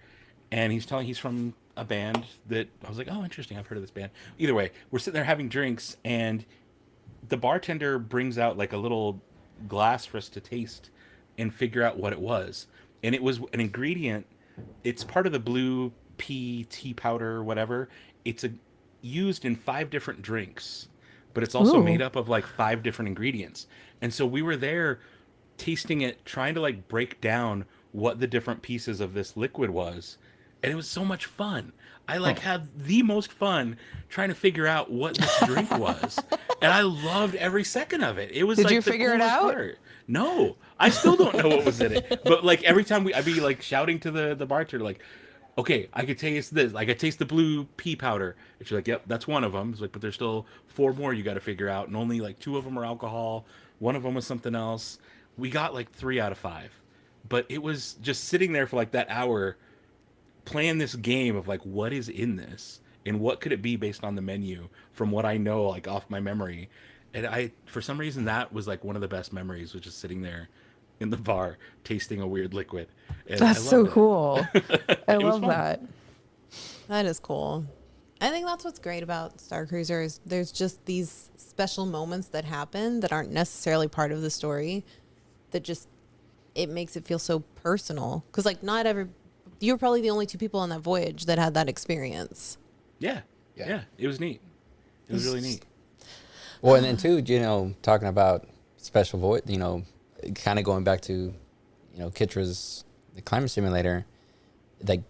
S3: and he's from a band that I was like, oh, interesting. I've heard of this band. Either way, we're sitting there having drinks, and the bartender brings out like a little glass for us to taste and figure out what it was. And it was an ingredient. It's part of the blue pea tea powder or whatever. It's used in 5 different drinks, but it's also
S4: Ooh.
S3: made up of like 5 different ingredients. And so we were there tasting it, trying to like break down what the different pieces of this liquid was. And it was so much fun. I had the most fun trying to figure out what this drink was. And I loved every second of it. It was
S4: Did
S3: like
S4: you
S3: the
S4: figure it
S3: coolest
S4: out?
S3: part. No, I still don't know what was in it. But like every time I'd be like shouting to the bartender, like, okay, I could taste this. I could taste the blue pea powder. And she's like, yep, that's one of them. It's like, but there's still 4 more you got to figure out. And only like 2 of them are alcohol. One of them was something else. We got like 3 out of 5. But it was just sitting there for like that hour playing this game of like, what is in this? And what could it be based on the menu from what I know, like off my memory. And for some reason, that was like one of the best memories, was just sitting there in the bar tasting a weird liquid. And
S4: That's so
S3: loved it.
S4: cool. I
S3: was
S4: love
S3: fun.
S4: that.
S1: That is cool. I think that's what's great about Starcruiser is there's just these special moments that happen that aren't necessarily part of the story that just, it makes it feel so personal. Because like you were probably the only 2 people on that voyage that had that experience.
S3: Yeah. It was neat. It was really neat.
S2: Well, and then too, talking about special void, kind of going back to, Kitra's the climate simulator, like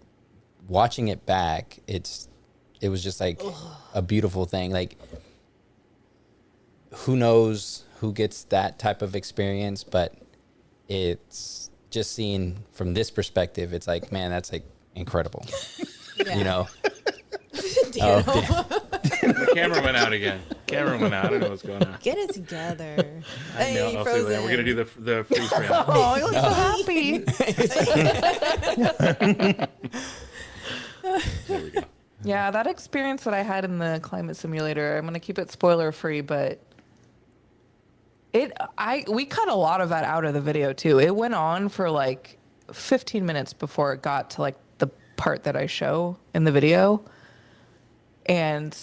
S2: watching it back, it was just like a beautiful thing. Like, who knows who gets that type of experience, but it's just seeing from this perspective, it's like, man, that's like incredible.
S1: Yeah.
S2: Oh,
S3: The camera went out again. Camera went out. I don't know what's going on.
S1: Get it together.
S3: I know.
S1: Hey,
S3: I'll see you later. We're going to do the freeze frame.
S4: Oh, you look so happy.
S3: There we go.
S4: Yeah, that experience that I had in the climate simulator, I'm gonna keep it spoiler free, but we cut a lot of that out of the video too. It went on for like 15 minutes before it got to like the part that I show in the video. And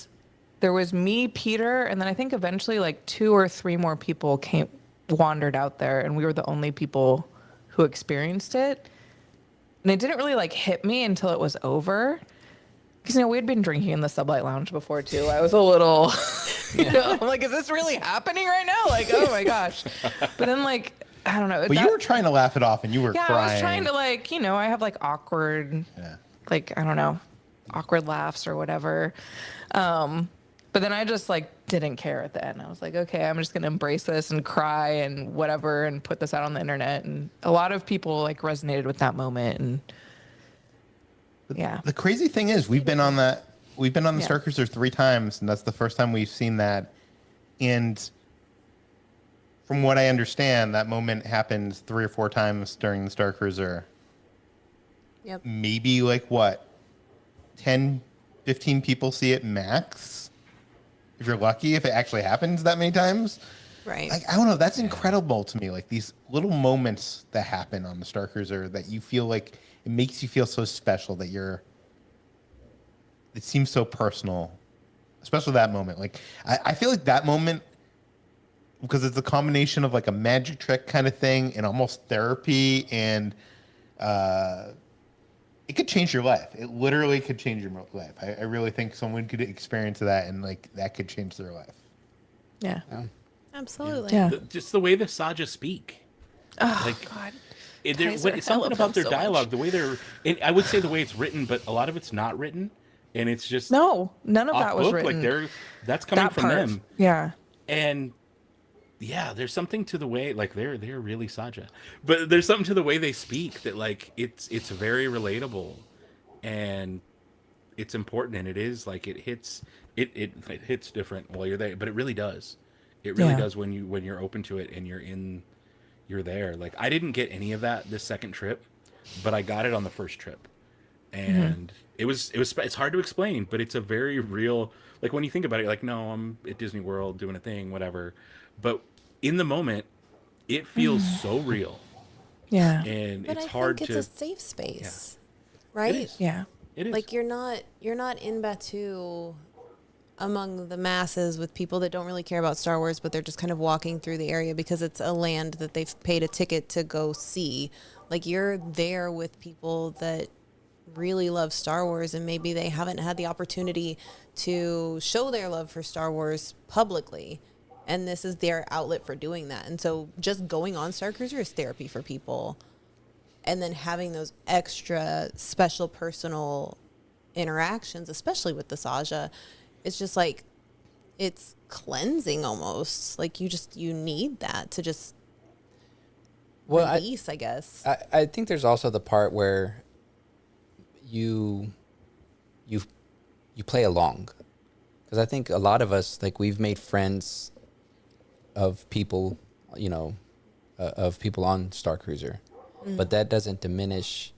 S4: there was me, Peter, and then I think eventually like 2 or 3 more people wandered out there, and we were the only people who experienced it. And it didn't really like hit me until it was over. Because, we had been drinking in the Sublight Lounge before, too. I was a little, I'm like, is this really happening right now? Like, oh, my gosh. But then, like, I don't know.
S5: But you were trying to laugh it off, and you were
S4: yeah,
S5: crying.
S4: I was trying to, like, I have, like, awkward, like, I don't know, awkward laughs or whatever. But then I just, like, didn't care at the end. I was like, okay, I'm just going to embrace this and cry and whatever and put this out on the internet. And a lot of people, like, resonated with that moment. And yeah.
S5: The crazy thing is, we've been on that we've been on the
S4: Yeah.
S5: Starcruiser 3 times, and that's the first time we've seen that. And from what I understand, that moment happened 3 or 4 times during the Starcruiser.
S1: Yep.
S5: Maybe like what, 10, 15 people see it max, if you're lucky, if it actually happens that many times.
S1: Right.
S5: Like, I don't know, that's incredible to me. Like these little moments that happen on the Starcruiser that you feel like it makes you feel so special, that it seems so personal, especially that moment. Like I feel like that moment, because it's a combination of like a magic trick kind of thing and almost therapy, and it could change your life. It literally could change your life. I really think someone could experience that, and like that could change their life.
S4: Yeah.
S1: Absolutely.
S4: Yeah.
S3: Just the way the Saja speak.
S4: Oh,
S3: Like,
S4: God.
S3: It's
S4: Kaiser, I
S3: something
S4: love
S3: about
S4: him
S3: their
S4: so
S3: dialogue,
S4: much.
S3: the way they're. And I would say the way it's written, but a lot of it's not written, and it's just
S4: No, none of
S3: off
S4: that was
S3: book.
S4: written.
S3: Like that's coming
S4: That
S3: from
S4: part.
S3: them,
S4: Yeah.
S3: and yeah, there's something to the way, like they're really Saja, but there's something to the way they speak that like it's very relatable, and it's important, and it is like it hits different while you're there, but it really does. It really
S4: Yeah.
S3: does when you're open to it and you're there. Like I didn't get any of that this second trip, but I got it on the first trip, and it's hard to explain, but it's a very real. Like when you think about it, you're like, no, I'm at Disney World doing a thing, whatever. But in the moment, it feels so real,
S4: Yeah.
S3: and
S1: But
S3: it's
S1: I
S3: hard
S1: think
S3: to.
S1: it's a safe space, right?
S3: It is.
S4: Yeah.
S3: It is.
S1: Like you're not in Batuu among the masses with people that don't really care about Star Wars, but they're just kind of walking through the area because it's a land that they've paid a ticket to go see. Like you're there with people that really love Star Wars, and maybe they haven't had the opportunity to show their love for Star Wars publicly. And this is their outlet for doing that. And so just going on Starcruiser is therapy for people. And then having those extra special personal interactions, especially with the Saja, it's just like, it's cleansing almost. Like you need that to just release, I guess.
S2: I think there's also the part where you play along, because I think a lot of us, like, we've made friends of people, of people on Starcruiser, but that doesn't diminish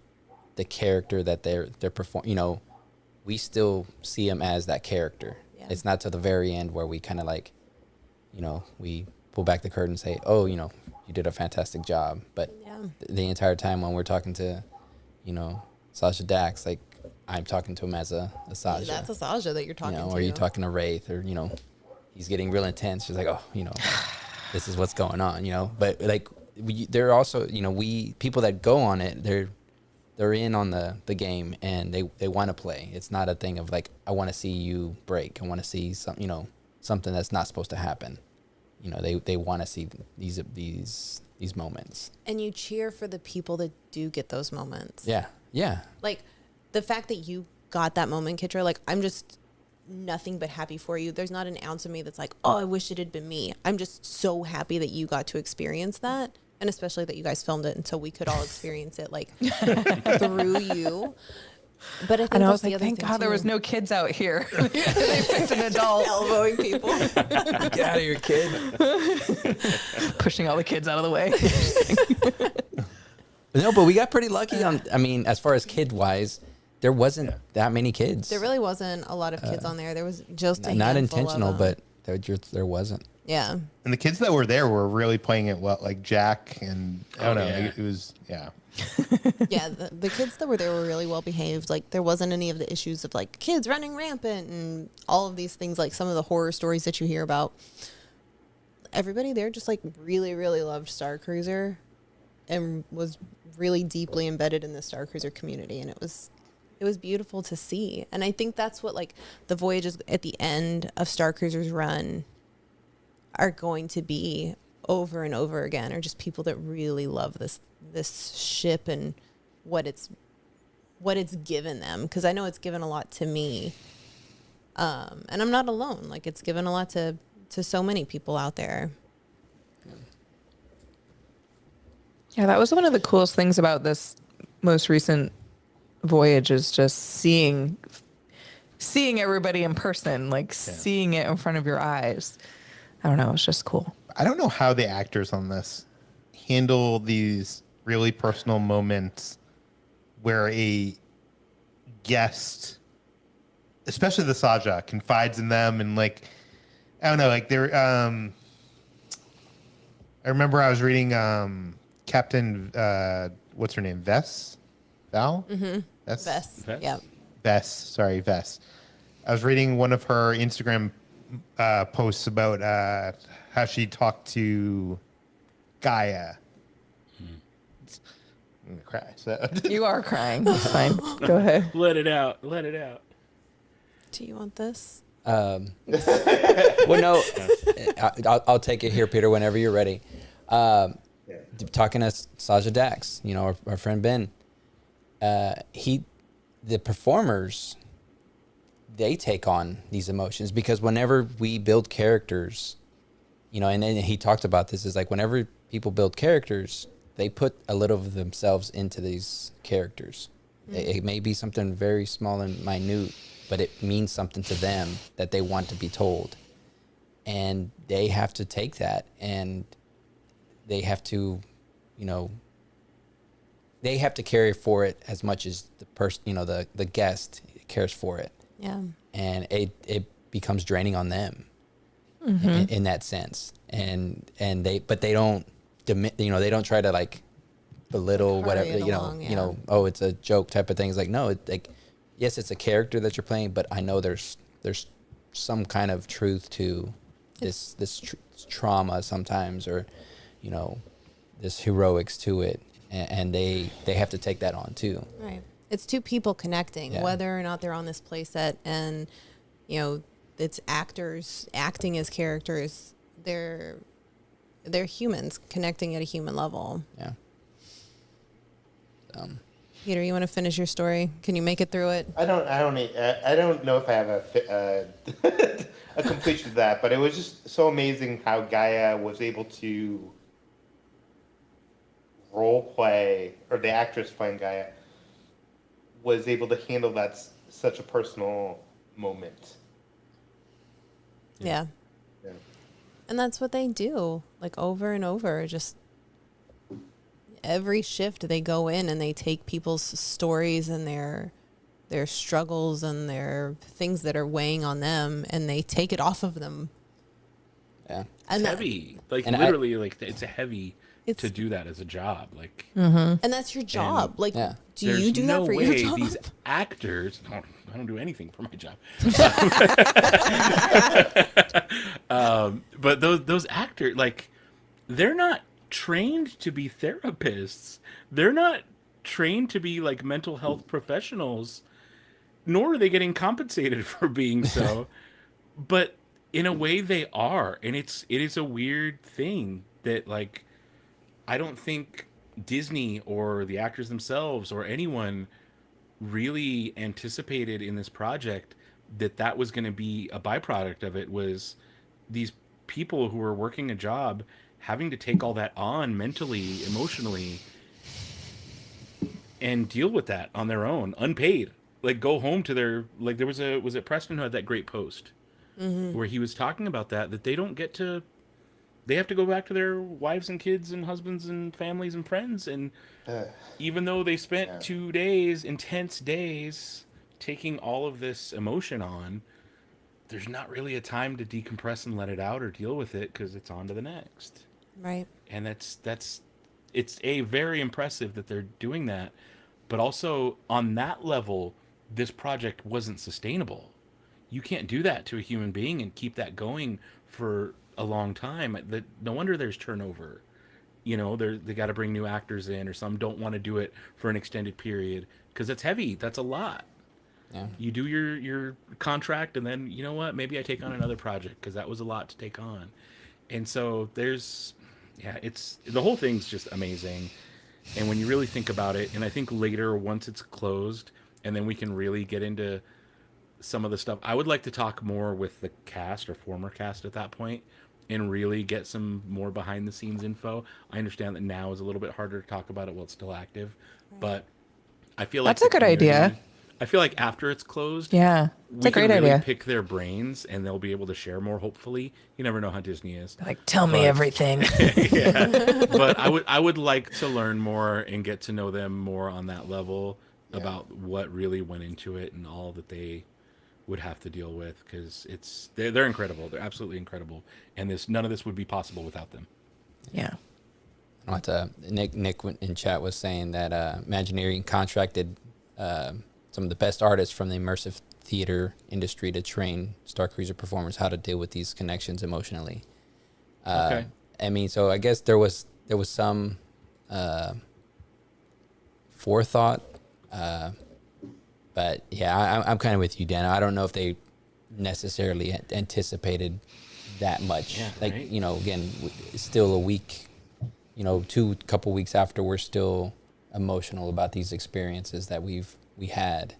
S2: the character that they're performing. We still see them as that character.
S1: Yeah.
S2: It's not to the very end where we kind of like, we pull back the curtain and say, oh, you did a fantastic job. But
S1: Yeah.
S2: the entire time when we're talking to, Sasha Dax, like, I'm talking to him as a Sasha.
S1: That's a Saja that you're talking to.
S2: Or you talking to Wraith, or he's getting real intense. She's like, oh, this is what's going on, But like, they're also, people that go on it, they're in on the game, and they want to play. It's not a thing of like, I want to see you break. I want to see something that's not supposed to happen. They want to see these moments.
S1: And you cheer for the people that do get those moments.
S2: Yeah. Yeah.
S1: Like the fact that you got that moment, Kitra, like I'm just nothing but happy for you. There's not an ounce of me that's like, oh, I wish it had been me. I'm just so happy that you got to experience that. And especially that you guys filmed it, and so we could all experience it like through you. But I think
S4: And I
S1: that's
S4: was
S1: the
S4: like,
S1: other
S4: thank
S1: thing
S4: God there
S1: too.
S4: was no kids out here. They picked an adult.
S1: elbowing people.
S2: Get out of here, kid.
S4: Pushing all the kids out of the way.
S2: No, but we got pretty lucky as far as kid wise, there wasn't that many kids.
S1: There really wasn't a lot of kids on there. There was just a
S2: Not
S1: handful
S2: intentional,
S1: of them.
S2: but there wasn't.
S1: Yeah.
S5: And the kids that were there were really playing it well, like Jack, and I don't know,
S3: yeah.
S5: it was, yeah.
S1: Yeah, the kids that were there were really well behaved. Like there wasn't any of the issues of like kids running rampant and all of these things, like some of the horror stories that you hear about. Everybody there just like really, really loved Starcruiser and was really deeply embedded in the Starcruiser community, and it was beautiful to see. And I think that's what like the voyages at the end of Starcruiser's run are going to be over and over again, are just people that really love this ship and what it's given them, because I know it's given a lot to me, and I'm not alone. Like it's given a lot to so many people out there.
S4: Yeah, that was one of the coolest things about this most recent voyage, is just seeing seeing everybody in person, like seeing it in front of your eyes. I don't know. It's just cool.
S5: I don't know how the actors on this handle these really personal moments where a guest, especially the Saja, confides in them and like, I don't know, like they're, I remember I was reading Captain, what's her name? Vess? Val? Mm-hmm.
S1: Best. Yeah.
S5: Vess. Sorry, Vess. I was reading one of her Instagram posts about how she talked to Gaia. I'm gonna cry. So.
S4: You are crying. It's fine. Go ahead.
S3: Let it out. Let it out.
S1: Do you want this?
S2: Well, no, I'll take it here, Peter, whenever you're ready. Talking to Saja Dax, you know, our friend Ben, the performers, they take on these emotions because whenever we build characters, you know, and then he talked about this, is like whenever people build characters, they put a little of themselves into these characters. It may be something very small and minute, but it means something to them that they want to be told. And they have to take that and they have to, you know, they have to carry for it as much as the person, you know, the guest cares for it.
S1: Yeah.
S2: And it becomes draining on them in that sense. And they don't, you know, they don't try to like belittle whatever, you know, oh, it's a joke type of thing. It's like, no, like, yes, it's a character that you're playing, but I know there's some kind of truth to this trauma sometimes, or, you know, this heroics to it. And they have to take that on too.
S1: Right. It's two people connecting, whether or not they're on this play set, and, you know, it's actors acting as characters. They're humans connecting at a human level.
S2: Yeah.
S1: Peter, you want to finish your story? Can you make it through it?
S5: I don't know if I have a completion to that, but it was just so amazing how Gaia was able to role play, or the actress playing Gaia was able to handle that such a personal moment.
S1: Yeah. And that's what they do, like over and over. Just every shift they go in and they take people's stories and their struggles and their things that are weighing on them, and they take it off of them.
S2: Yeah.
S3: It's heavy. Like, literally, like, it's a heavy to do that as a job. Like,
S1: and that's your job.
S3: And,
S1: like, do you do that for your job?
S3: These actors, I don't do anything for my job. But those actors, like, they're not trained to be therapists. They're not trained to be like mental health professionals, nor are they getting compensated for being so. But in a way they are, and it is a weird thing that, like, I don't think Disney or the actors themselves or anyone really anticipated in this project that was going to be a byproduct of it, was these people who are working a job having to take all that on mentally, emotionally, and deal with that on their own, unpaid. Like, go home to their, like, was it Preston who had that great post where he was talking about that they don't get to, they have to go back to their wives and kids and husbands and families and friends. And even though they spent 2 days, intense days, taking all of this emotion on, there's not really a time to decompress and let it out or deal with it, because it's on to the next.
S1: Right.
S3: And it's very impressive that they're doing that. But also on that level, this project wasn't sustainable. You can't do that to a human being and keep that going for a long time. No wonder there's turnover. You know, they got to bring new actors in, or some don't want to do it for an extended period because it's heavy. That's a lot. Yeah. You do your contract, and then, you know what, maybe I take on another project because that was a lot to take on. And so it's the whole thing's just amazing. And when you really think about it, and I think later, once it's closed, and then we can really get into some of the stuff, I would like to talk more with the cast or former cast at that point and really get some more behind the scenes info. I understand that now is a little bit harder to talk about it while it's still active, but I feel like
S4: that's a good idea.
S3: I feel like after it's closed,
S4: Yeah, it's
S3: we
S4: a great
S3: can really
S4: idea.
S3: pick their brains, and they'll be able to share more. Hopefully, you never know how Disney is.
S4: Like, tell me
S3: But-
S4: everything.
S3: Yeah, but I would like to learn more and get to know them more on that level about what really went into it and all that they would have to deal with, because they're incredible. They're absolutely incredible, and none of this would be possible without them.
S4: Yeah.
S2: Nick in chat was saying that Imagineering contracted some of the best artists from the immersive theater industry to train Starcruiser performers how to deal with these connections emotionally.
S3: Okay.
S2: I mean, so I guess there was some forethought, but yeah, I'm kind of with you, Dan. I don't know if they necessarily anticipated that much.
S3: Yeah,
S2: like,
S3: right?
S2: you know, again, it's still a week, you know, couple weeks after, we're still emotional about these experiences that we had.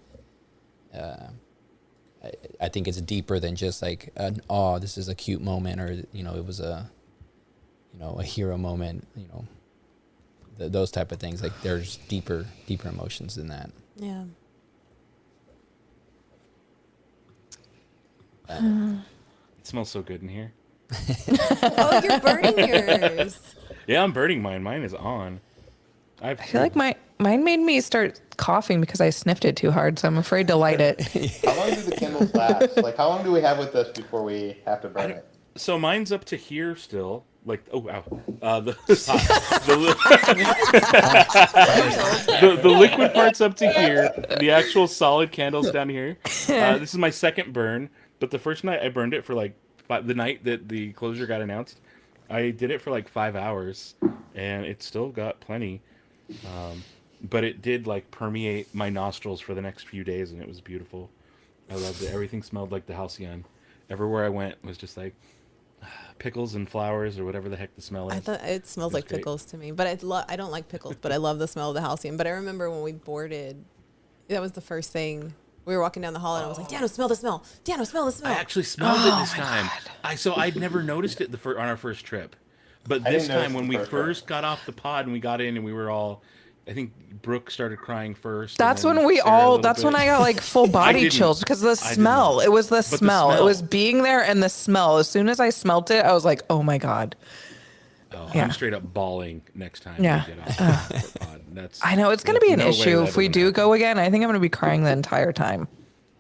S2: I think it's deeper than just like this is a cute moment, or you know, it was a hero moment, you know, those type of things. Like there's deeper emotions than that.
S1: Yeah.
S3: It smells so good in here.
S1: Oh, you're burning yours.
S3: Yeah, I'm burning mine. Mine is on.
S4: I feel like mine made me start coughing because I sniffed it too hard, so I'm afraid to light it.
S5: How long do the candles last? Like, how long do we have with this before we have to burn it?
S3: So mine's up to here still. Like, oh wow, the liquid part's up to here. The actual solid candle's down here. This is my second burn, but the first night I burned it for like the night that the closure got announced. I did it for like 5 hours, and it still got plenty. But it did like permeate my nostrils for the next few days, and it was beautiful. I loved it. Everything smelled like the Halcyon. Everywhere I went was just like pickles and flowers or whatever the heck the smell is.
S1: I thought it smells like
S3: great.
S1: pickles to me, but I don't like pickles, but I love the smell of the Halcyon. But I remember when we boarded, that was the first thing. We were walking down the hall, and I was like, "Dano, smell the smell! Dano, smell the smell!"
S3: I actually smelled it this time. I'd never noticed it on our first trip, but
S5: I
S3: this
S5: didn't notice
S3: time when
S5: the
S3: we
S5: first
S3: first got off the pod and we got in and we were all, I think Brooke started crying first.
S4: That's
S3: and
S4: when
S3: then Sarah a little
S4: that's when
S3: bit.
S4: I got like full body
S3: didn't.
S4: chills because of the
S3: I did
S4: smell.
S3: not.
S4: It was the
S3: But the
S4: smell. It
S3: smell.
S4: was being there and the smell. As soon as I smelt it, I was like, oh my God.
S3: Oh,
S4: Yeah.
S3: I'm straight up bawling next time
S4: Yeah.
S3: we get off the pod.
S4: I know it's going to be an
S3: no way
S4: issue
S3: that
S4: if we
S3: doesn't
S4: do
S3: happen.
S4: go again. I think I'm going to be crying the entire time.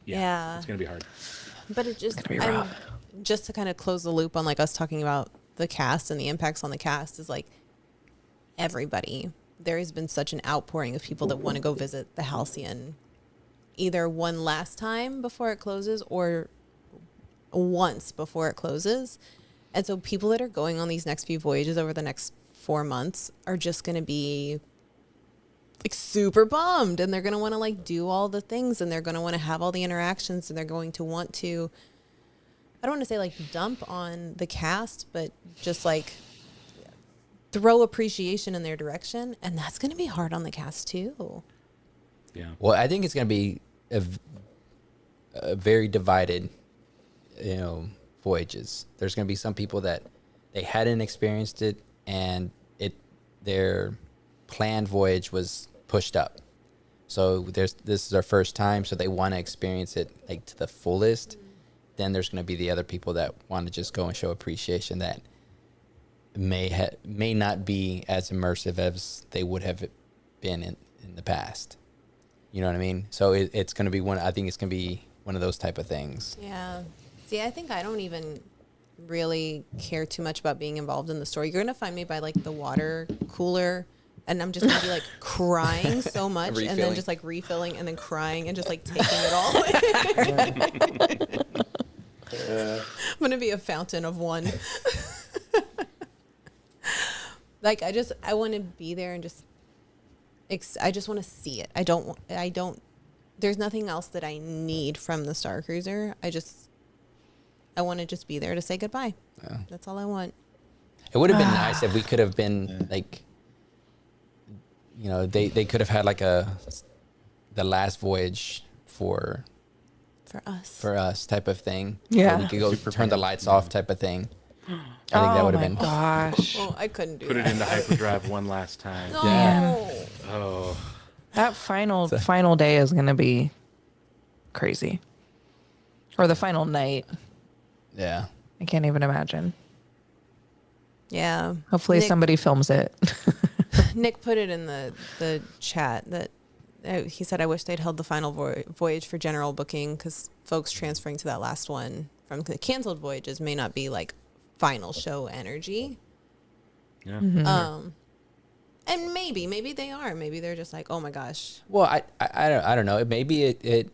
S1: Yeah.
S3: It's gonna be hard.
S1: But it just,
S4: be rough.
S1: just to kind of close the loop on like us talking about the cast and the impacts on the cast is like everybody. There has been such an outpouring of people that want to go visit the Halcyon, either one last time before it closes or once before it closes. And so people that are going on these next few voyages over the next 4 months are just going to be like super bummed, and they're going to want to like do all the things, and they're going to want to have all the interactions, and they're going to want to, I don't want to say like dump on the cast, but just like throw appreciation in their direction. And that's going to be hard on the cast too.
S3: Yeah.
S2: Well, I think it's going to be a very divided, you know, voyages. There's going to be some people that they hadn't experienced it, and their planned voyage was pushed up. So this is their first time, so they want to experience it like to the fullest. Then there's going to be the other people that want to just go and show appreciation that may not be as immersive as they would have been in the past. You know what I mean? So it's going to be I think it's going to be one of those type of things.
S1: Yeah. See, I think I don't even really care too much about being involved in the story. You're going to find me by like the water cooler, and I'm just going to be like crying so much and then
S2: Refilling.
S1: just like refilling and then crying and just like taking it all. I'm going to be a fountain of one. Like I want to be there and just I just want to see it. I don't there's nothing else that I need from the Starcruiser. I want to just be there to say goodbye.
S2: Yeah.
S1: That's all I want.
S2: It would have been nice if we could have been like, you know, they could have had like the last voyage for us type of thing.
S4: Yeah.
S2: Where we could go turn the lights off type of thing. I think that would have been.
S4: Gosh.
S1: Oh, I couldn't do
S3: Put it
S1: that.
S3: into hyperdrive one last time.
S1: No.
S2: Yeah.
S3: Oh,
S4: That final day is going to be crazy. Or the final night.
S2: Yeah.
S4: I can't even imagine.
S1: Yeah.
S4: Hopefully
S1: Nick,
S4: somebody films it.
S1: Nick put it in the chat that he said, I wish they'd held the final voyage for general booking because folks transferring to that last one from the canceled voyages may not be like final show energy.
S3: Yeah.
S1: And maybe they are. Maybe they're just like, oh my gosh.
S2: Well, I don't know. Maybe it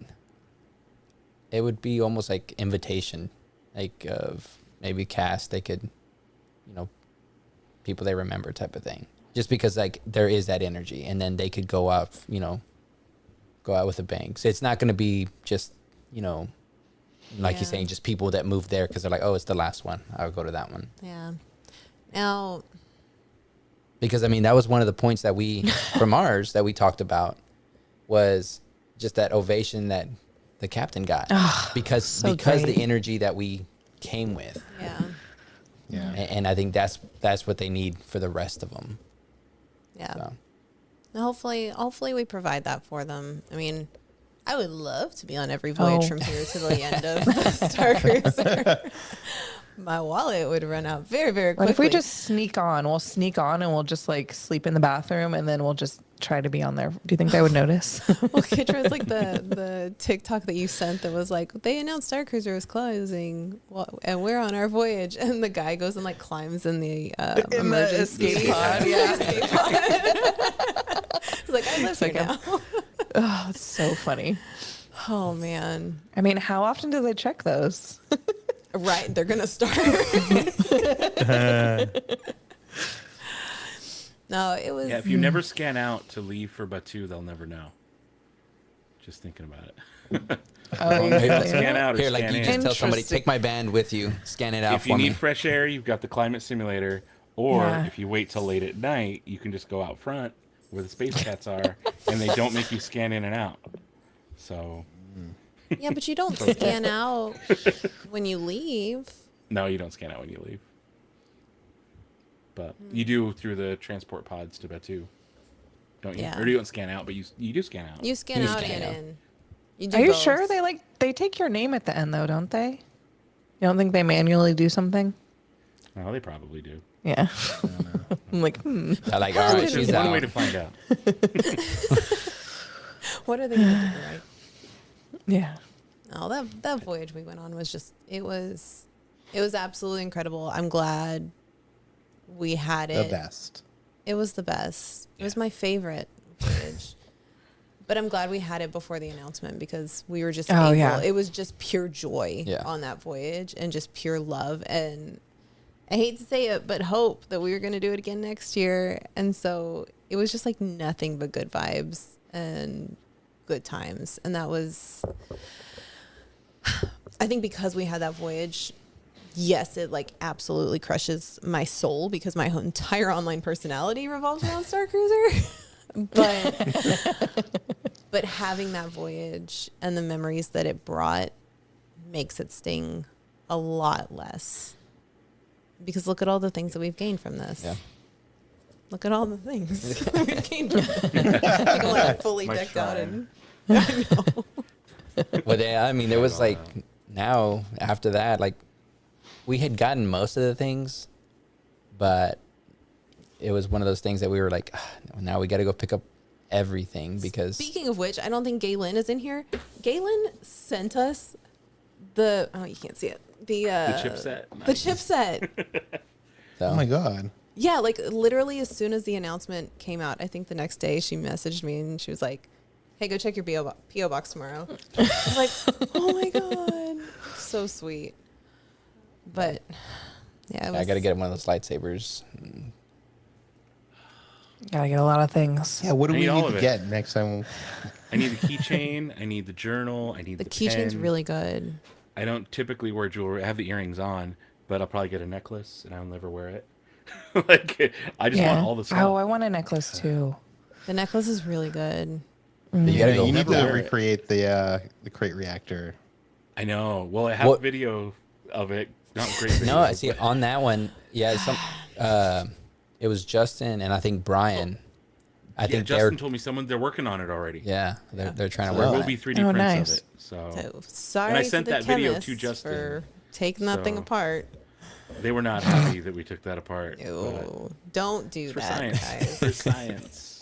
S2: would be almost like invitation, like of maybe cast. They could, people they remember type of thing. Just because like there is that energy, and then they could go out with a bang. So it's not going to be just like you're saying, just people that move there because they're like, oh, it's the last one. I'll go to that one.
S1: Yeah. Now.
S2: Because, I mean, that was one of the points that from ours that we talked about was just that ovation that the captain got. because the energy that we came with.
S1: Yeah.
S5: Yeah.
S2: And I think that's what they need for the rest of them.
S1: Yeah.
S2: So.
S1: Now hopefully we provide that for them. I mean, I would love to be on every voyage from here to the end of Starcruiser. My wallet would run out very, very quickly.
S4: What if we just sneak on? We'll sneak on and we'll just like sleep in the bathroom and then we'll just try to be on there. Do you think they would notice?
S1: Well, Kitra, like the TikTok that you sent that was like, they announced Starcruiser is closing and we're on our voyage. And the guy goes and like climbs in the emergency
S4: escape pod. Yeah.
S1: Escape pod. He's like, I live here now.
S4: Oh, it's so funny.
S1: Oh, man.
S4: I mean, how often do they check those?
S1: Right, they're gonna start. No, it was.
S3: Yeah, if you never scan out to leave for Batu, they'll never know. Just thinking about it. Scan out or
S2: Here,
S3: scan
S2: like you
S3: in.
S2: just tell somebody, take my band with you, scan it out
S3: If
S2: for
S3: you
S2: me.
S3: need fresh air, you've got the climate simulator. Or
S4: Yeah.
S3: if you wait till late at night, you can just go out front where the space cats are, and they don't make you scan in and out. So.
S1: Yeah, but you don't scan out when you leave.
S3: No, you don't scan out when you leave. But you do through the transport pods to Batu, don't you?
S1: Yeah.
S3: Or you don't scan out, but you do scan out.
S1: You scan
S2: You
S1: out
S2: scan
S1: and
S2: out.
S1: in. You do
S4: Are you
S1: both.
S4: sure they take your name at the end though, don't they? You don't think they manually do something?
S3: Oh, they probably do.
S4: Yeah. I'm like,
S2: They're like, all right,
S3: There's
S2: she's
S3: one
S2: out.
S3: way to find out.
S1: What are they going to do, right?
S4: yeah.
S1: No, that voyage we went on was just it was absolutely incredible. I'm glad we had
S5: The
S1: it.
S5: best.
S1: It was the best. It was my favorite voyage. But I'm glad we had it before the announcement because we were just able.
S4: Yeah.
S1: It was just pure joy on that voyage and just pure love. And I hate to say it, but hope that we were going to do it again next year. And so it was just like nothing but good vibes and good times. And that was, I think because we had that voyage, yes, it like absolutely crushes my soul because my whole entire online personality revolves around Starcruiser. But having that voyage and the memories that it brought makes it sting a lot less. Because look at all the things that we've gained from this.
S2: Yeah.
S1: Look at all the things we've gained from this. Like I'm like fully
S3: My
S1: decked out
S3: shrine.
S1: and I know.
S2: Well, there was like now after that, like we had gotten most of the things, but it was one of those things that we were like, now we got to go pick up everything because.
S1: Speaking of which, I don't think Galen is in here. Galen sent us the you can't see it. The
S3: chipset.
S1: The chipset.
S2: So,
S5: Oh my god.
S1: Yeah, like literally as soon as the announcement came out, I think the next day she messaged me and she was like, hey, go check your P.O. box tomorrow. I was like, oh my God. So sweet. But yeah, it was,
S2: I got to get one of those lightsabers.
S4: Gotta get a lot of things.
S5: Yeah, what do
S3: I
S5: we
S3: need all
S5: need
S3: of
S5: to
S3: it.
S5: get next time?
S3: I need the keychain. I need the journal. I need
S1: the
S3: the
S1: keychain's
S3: pen.
S1: really good.
S3: I don't typically wear jewelry. I have the earrings on, but I'll probably get a necklace, and I'll never wear it. Like I just want all the stuff.
S4: Oh, I want a necklace too.
S1: The necklace is really good.
S2: You got to go.
S5: You need to
S3: wear it.
S5: recreate the crate reactor.
S3: I know. Well, I have
S2: What-
S3: video of it. Not great. Video,
S2: No, I see on that one. Yeah, it was Justin and I think Brian. I think
S3: Justin told me they're working on it already.
S2: Yeah, they're trying to
S3: There
S2: work
S3: will
S2: on
S3: be
S2: it.
S3: 3D
S4: Oh,
S3: prints
S4: nice.
S3: of it. So
S1: Sorry
S3: and I sent
S1: to the
S3: that video to
S1: chemists
S3: Justin.
S1: for taking that thing
S3: So-
S1: apart.
S3: they were not happy that we took that apart. but
S1: Ew, don't do
S3: for
S1: that,
S3: science.
S1: guys.
S3: For science.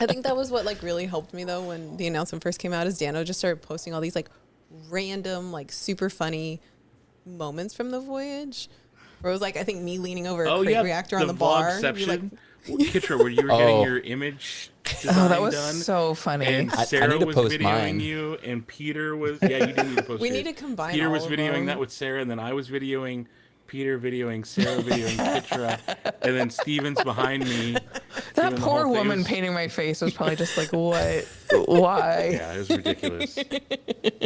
S1: I think that was what like really helped me though when the announcement first came out. Is Dano just started posting all these like random, like super funny moments from the voyage. Where it was like I think me leaning over a crate reactor on the bar. You're like,
S3: Kitra, where you were getting your image design
S4: that was
S3: done.
S4: so funny.
S3: And
S2: I
S3: Sarah
S2: need to
S3: was
S2: post
S3: videoing
S2: mine.
S3: you, and Peter was. Yeah, you do need to post.
S1: We
S3: yours.
S1: need to combine
S3: Peter
S1: all
S3: was
S1: of
S3: videoing
S1: them.
S3: that with Sarah, and then I was videoing Peter, videoing Sarah, videoing Kitra, and then Steven's behind me.
S4: That
S3: doing the
S4: poor
S3: whole thing.
S4: woman
S3: It was-
S4: painting my face was probably just like, what? Why?
S3: Yeah, it was ridiculous.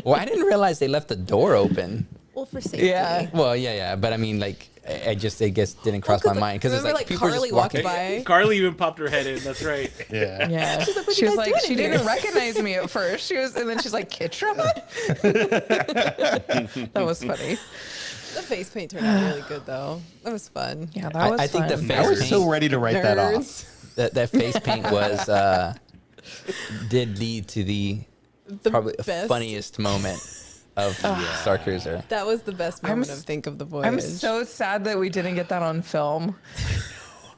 S2: Well, I didn't realize they left the door open.
S1: well, for safety.
S4: Yeah.
S2: Well, yeah, but I mean, like, I guess didn't cross my mind because it's
S1: remember,
S2: like
S1: like,
S2: people are
S1: Carly
S2: just walking.
S1: walked by.
S3: Carly even popped her head in. That's right.
S5: Yeah.
S4: Yeah.
S1: what
S4: She
S1: you
S4: was
S1: guys
S4: like,
S1: doing
S4: she
S1: in here?
S4: didn't recognize me at first. And then she's like, Kitra? That was funny.
S1: The face paint turned out really good though. That was fun.
S4: Yeah, that was
S2: I think the
S4: fun.
S2: face
S5: I was
S2: paint,
S5: so ready to write that off.
S1: Nerds.
S2: that face paint was did lead to the probably
S1: best.
S2: funniest moment of Starcruiser.
S1: That was the best moment
S4: s-
S1: of Think of the Voyage.
S4: I'm so sad that we didn't get that on film.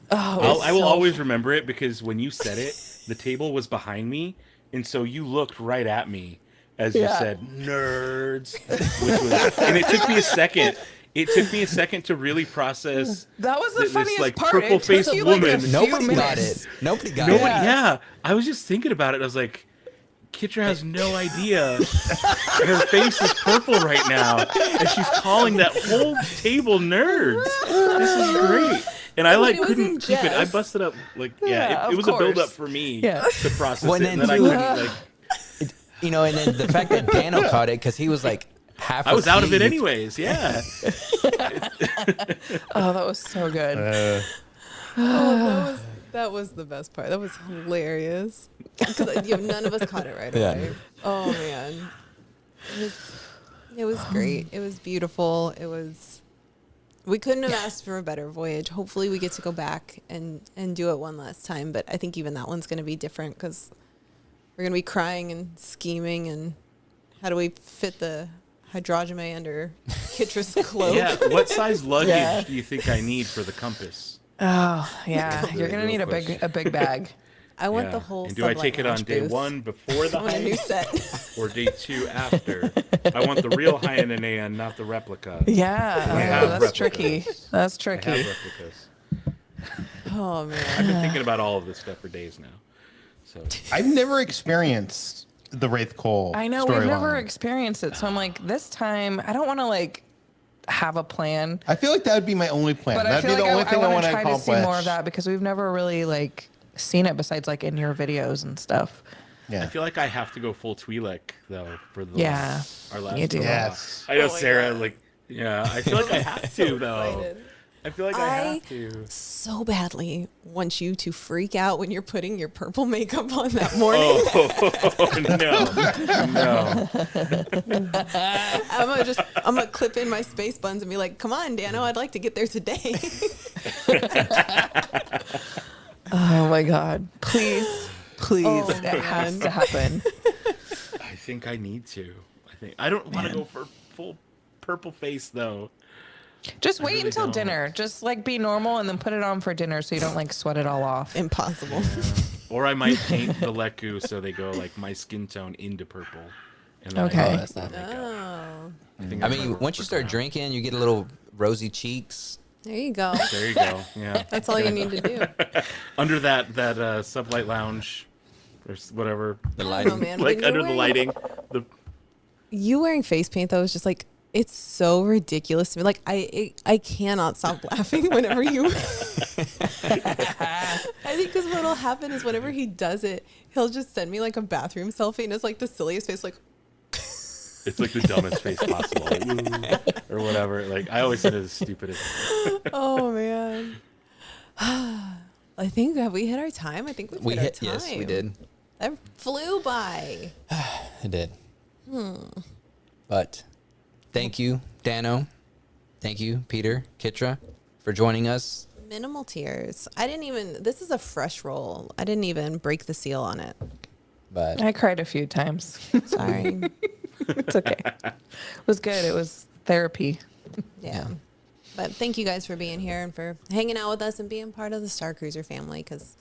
S3: I will always remember it because when you said it, the table was behind me, and so you looked right at me as you
S4: Yeah.
S3: said "nerds," which was, and it took me a second. It took me a second to really process.
S4: That was the
S3: this,
S4: funniest
S3: like,
S4: part. It took
S3: purple-faced
S4: you, like, a
S3: woman.
S4: few
S2: Nobody got
S4: minutes.
S2: it. Nobody got
S3: Nobody,
S2: it.
S3: yeah. I was just thinking about it. I was like, Kitra has no idea. Her face is purple right now, and she's calling that whole table nerds. This is great. And I like
S1: it was
S3: couldn't
S1: in
S3: keep it. I
S1: jest.
S3: busted up like
S4: Yeah,
S3: it
S4: of
S3: was a build up
S4: course.
S3: for me
S4: Yeah.
S3: to process
S2: Well,
S3: it,
S2: and
S3: and then I
S2: then
S3: couldn't like.
S2: You know, and then the fact that Dano caught it because he was like half.
S3: I was out of it
S2: asleep.
S3: anyways. Yeah.
S4: Oh, that was so good.
S1: that was the best part. That was hilarious. Because none of us caught it right
S2: Yeah.
S1: away. Oh man, it was great. It was beautiful. We couldn't have asked for a better voyage. Hopefully, we get to go back and do it one last time. But I think even that one's going to be different because we're going to be crying and scheming and how do we fit the hydrogeme under Kitra's cloak?
S3: Yeah. What size luggage
S4: Yeah.
S3: do you think I need for the compass?
S4: Oh, yeah.
S3: That's
S4: You're
S3: the
S4: going to
S3: real
S4: need
S3: question.
S4: a big bag.
S1: I want
S3: Yeah.
S1: the whole.
S3: And do I
S1: Sublight
S3: take it on
S1: Lounge
S3: day
S1: booth.
S3: one before the
S1: I want a new
S3: high
S1: set.
S3: or day two after? I want the real Hyaninaean, not the replica.
S4: Yeah.
S3: I have
S4: That's
S3: replicas.
S4: tricky. That's
S3: I
S4: tricky.
S3: have replicas.
S1: Oh man.
S3: I've been thinking about all of this stuff for days now. So
S5: I've never experienced the Wraith Cole.
S4: I know we've never
S5: storyline.
S4: experienced it, so I'm like, this time I don't want to like have a plan,
S5: I feel like that would be my only plan.
S4: but I
S5: That'd
S4: feel
S5: be
S4: like
S5: the only
S4: I
S5: thing I
S4: want
S5: want
S4: to
S5: to
S4: try to
S5: accomplish.
S4: see more of that because we've never really like seen it besides like in your videos and stuff.
S3: I
S5: Yeah.
S3: feel like I have to go full Twi'lek though for the
S4: Yeah,
S3: our last.
S4: you do.
S5: Yes.
S3: I know
S1: Oh my
S3: Sarah.
S1: God.
S3: Like, yeah, I feel like I have to though.
S1: Excited.
S3: I feel like I have to.
S1: So badly want you to freak out when you're putting your purple makeup on that morning.
S3: No.
S1: I'm gonna clip in my space buns and be like, "Come on, Dano, I'd like to get there today."
S4: Oh my god! Please,
S1: Oh,
S4: it has
S1: man.
S4: to happen.
S3: I think I need to. I don't want to go for full purple face though.
S4: Just
S3: I
S4: wait
S3: really
S4: until
S3: don't.
S4: dinner. Just like be normal and then put it on for dinner so you don't like sweat it all off.
S1: Impossible.
S3: Or I might paint the Leku so they go like my skin tone into purple. And then
S4: Okay.
S3: I
S2: Oh, that's not-
S1: Oh,
S3: think
S2: I
S3: that's
S2: mean,
S3: my
S2: once you start
S3: plan.
S2: drinking, you get a little rosy cheeks.
S1: there you go.
S3: There you go. Yeah.
S1: That's all you need to do.
S3: Under that sublight lounge or whatever.
S2: The
S1: I
S2: lighting.
S1: don't know, man.
S3: Like
S1: When you're
S3: under the
S1: wearing-
S3: lighting. The
S1: You wearing face paint though is just like it's so ridiculous to me. Like I cannot stop laughing whenever you. I think because what'll happen is whenever he does it, he'll just send me like a bathroom selfie, and it's like the silliest face, like.
S3: it's like the dumbest face possible. Like, "Ooh," or whatever. Like I always said it as stupid as
S1: Oh man. I think have we hit our time? I think we've hit our time.
S2: Yes, we did.
S1: That flew by.
S2: It did. But thank you, Dano. Thank you, Peter, Kitra, for joining us
S1: Minimal tears. I didn't even, this is a fresh roll. I didn't even break the seal on it.
S2: But
S4: I cried a few times.
S1: Sorry.
S4: It's okay. It was good. It was therapy.
S1: Yeah. But thank you guys for being here and for hanging out with us and being part of the Starcruiser family, because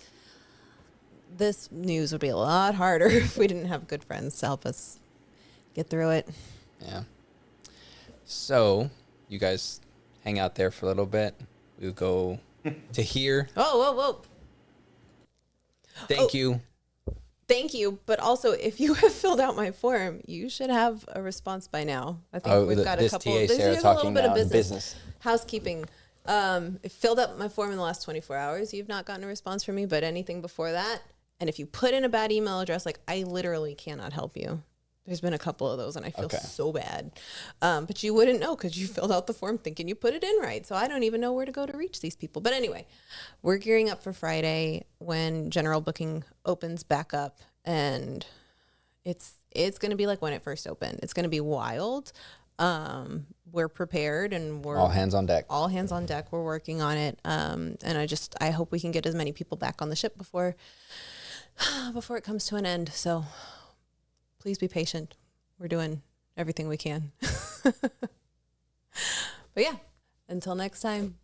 S1: this news would be a lot harder if we didn't have good friends to help us get through it.
S2: yeah. So you guys hang out there for a little bit. We'll go to here.
S1: Oh, whoa, whoa.
S2: Thank you.
S1: Thank you. But also, if you have filled out my form, you should have a response by now. I think we've got a
S2: this
S1: couple.
S2: TA Sarah
S1: Here's a
S2: talking
S1: little bit
S2: now
S1: of business. Housekeeping. If filled up my form in the last 24 hours, you've not gotten a response from me, but anything before that, and if you put in a bad email address, like, I literally cannot help you. There's been a couple of those, and I feel so bad. But you wouldn't know because you filled out the form thinking you put it in right. So I don't even know where to go to reach these people. But anyway, we're gearing up for Friday when general booking opens back up, and it's going to be like when it first opened. It's going to be wild. We're prepared, and we're
S2: All hands on deck.
S1: All hands on deck. We're working on it. And I hope we can get as many people back on the ship before it comes to an end. So please be patient. We're doing everything we can. But yeah, until next time.